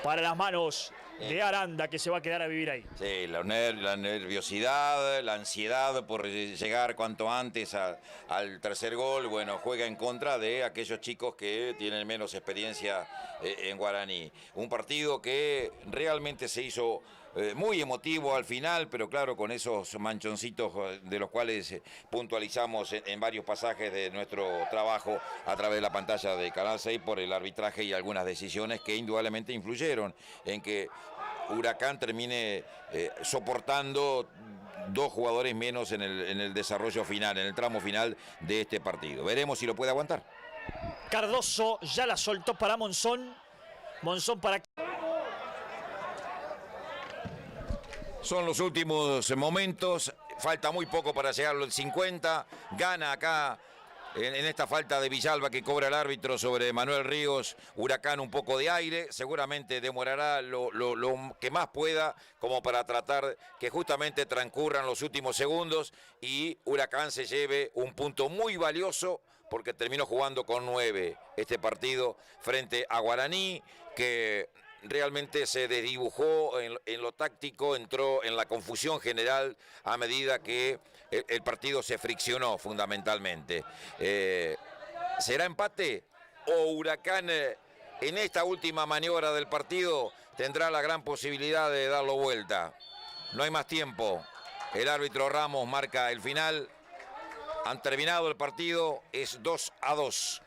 para las manos de Aranda, que se va a quedar a vivir ahí. Sí, la nerviosidad, la ansiedad por llegar cuanto antes al tercer gol, bueno, juega en contra de aquellos chicos que tienen menos experiencia en Guaraní. Un partido que realmente se hizo muy emotivo al final, pero claro, con esos manchoncitos de los cuales puntualizamos en varios pasajes de nuestro trabajo a través de la pantalla de Canal 6 por el arbitraje y algunas decisiones que indudablemente influyeron en que Huracán termine soportando 2 jugadores menos en el desarrollo final, en el tramo final de este partido. Veremos si lo puede aguantar. Cardoso ya la soltó para Monzón. Monzón para... Son los últimos momentos, falta muy poco para llegar al 50, gana acá en esta falta de Villalba que cobra el árbitro sobre Manuel Ríos, Huracán un poco de aire, seguramente demorará lo que más pueda como para tratar que justamente transcurran los últimos segundos y Huracán se lleve un punto muy valioso porque terminó jugando con 9 este partido frente a Guaraní, que realmente se desdibujó en lo táctico, entró en la confusión general a medida que el partido se friccionó fundamentalmente. ¿Será empate o Huracán en esta última maniobra del partido tendrá la gran posibilidad de darlo vuelta? No hay más tiempo. El árbitro Ramos marca el final. Han terminado el partido, es 2-2.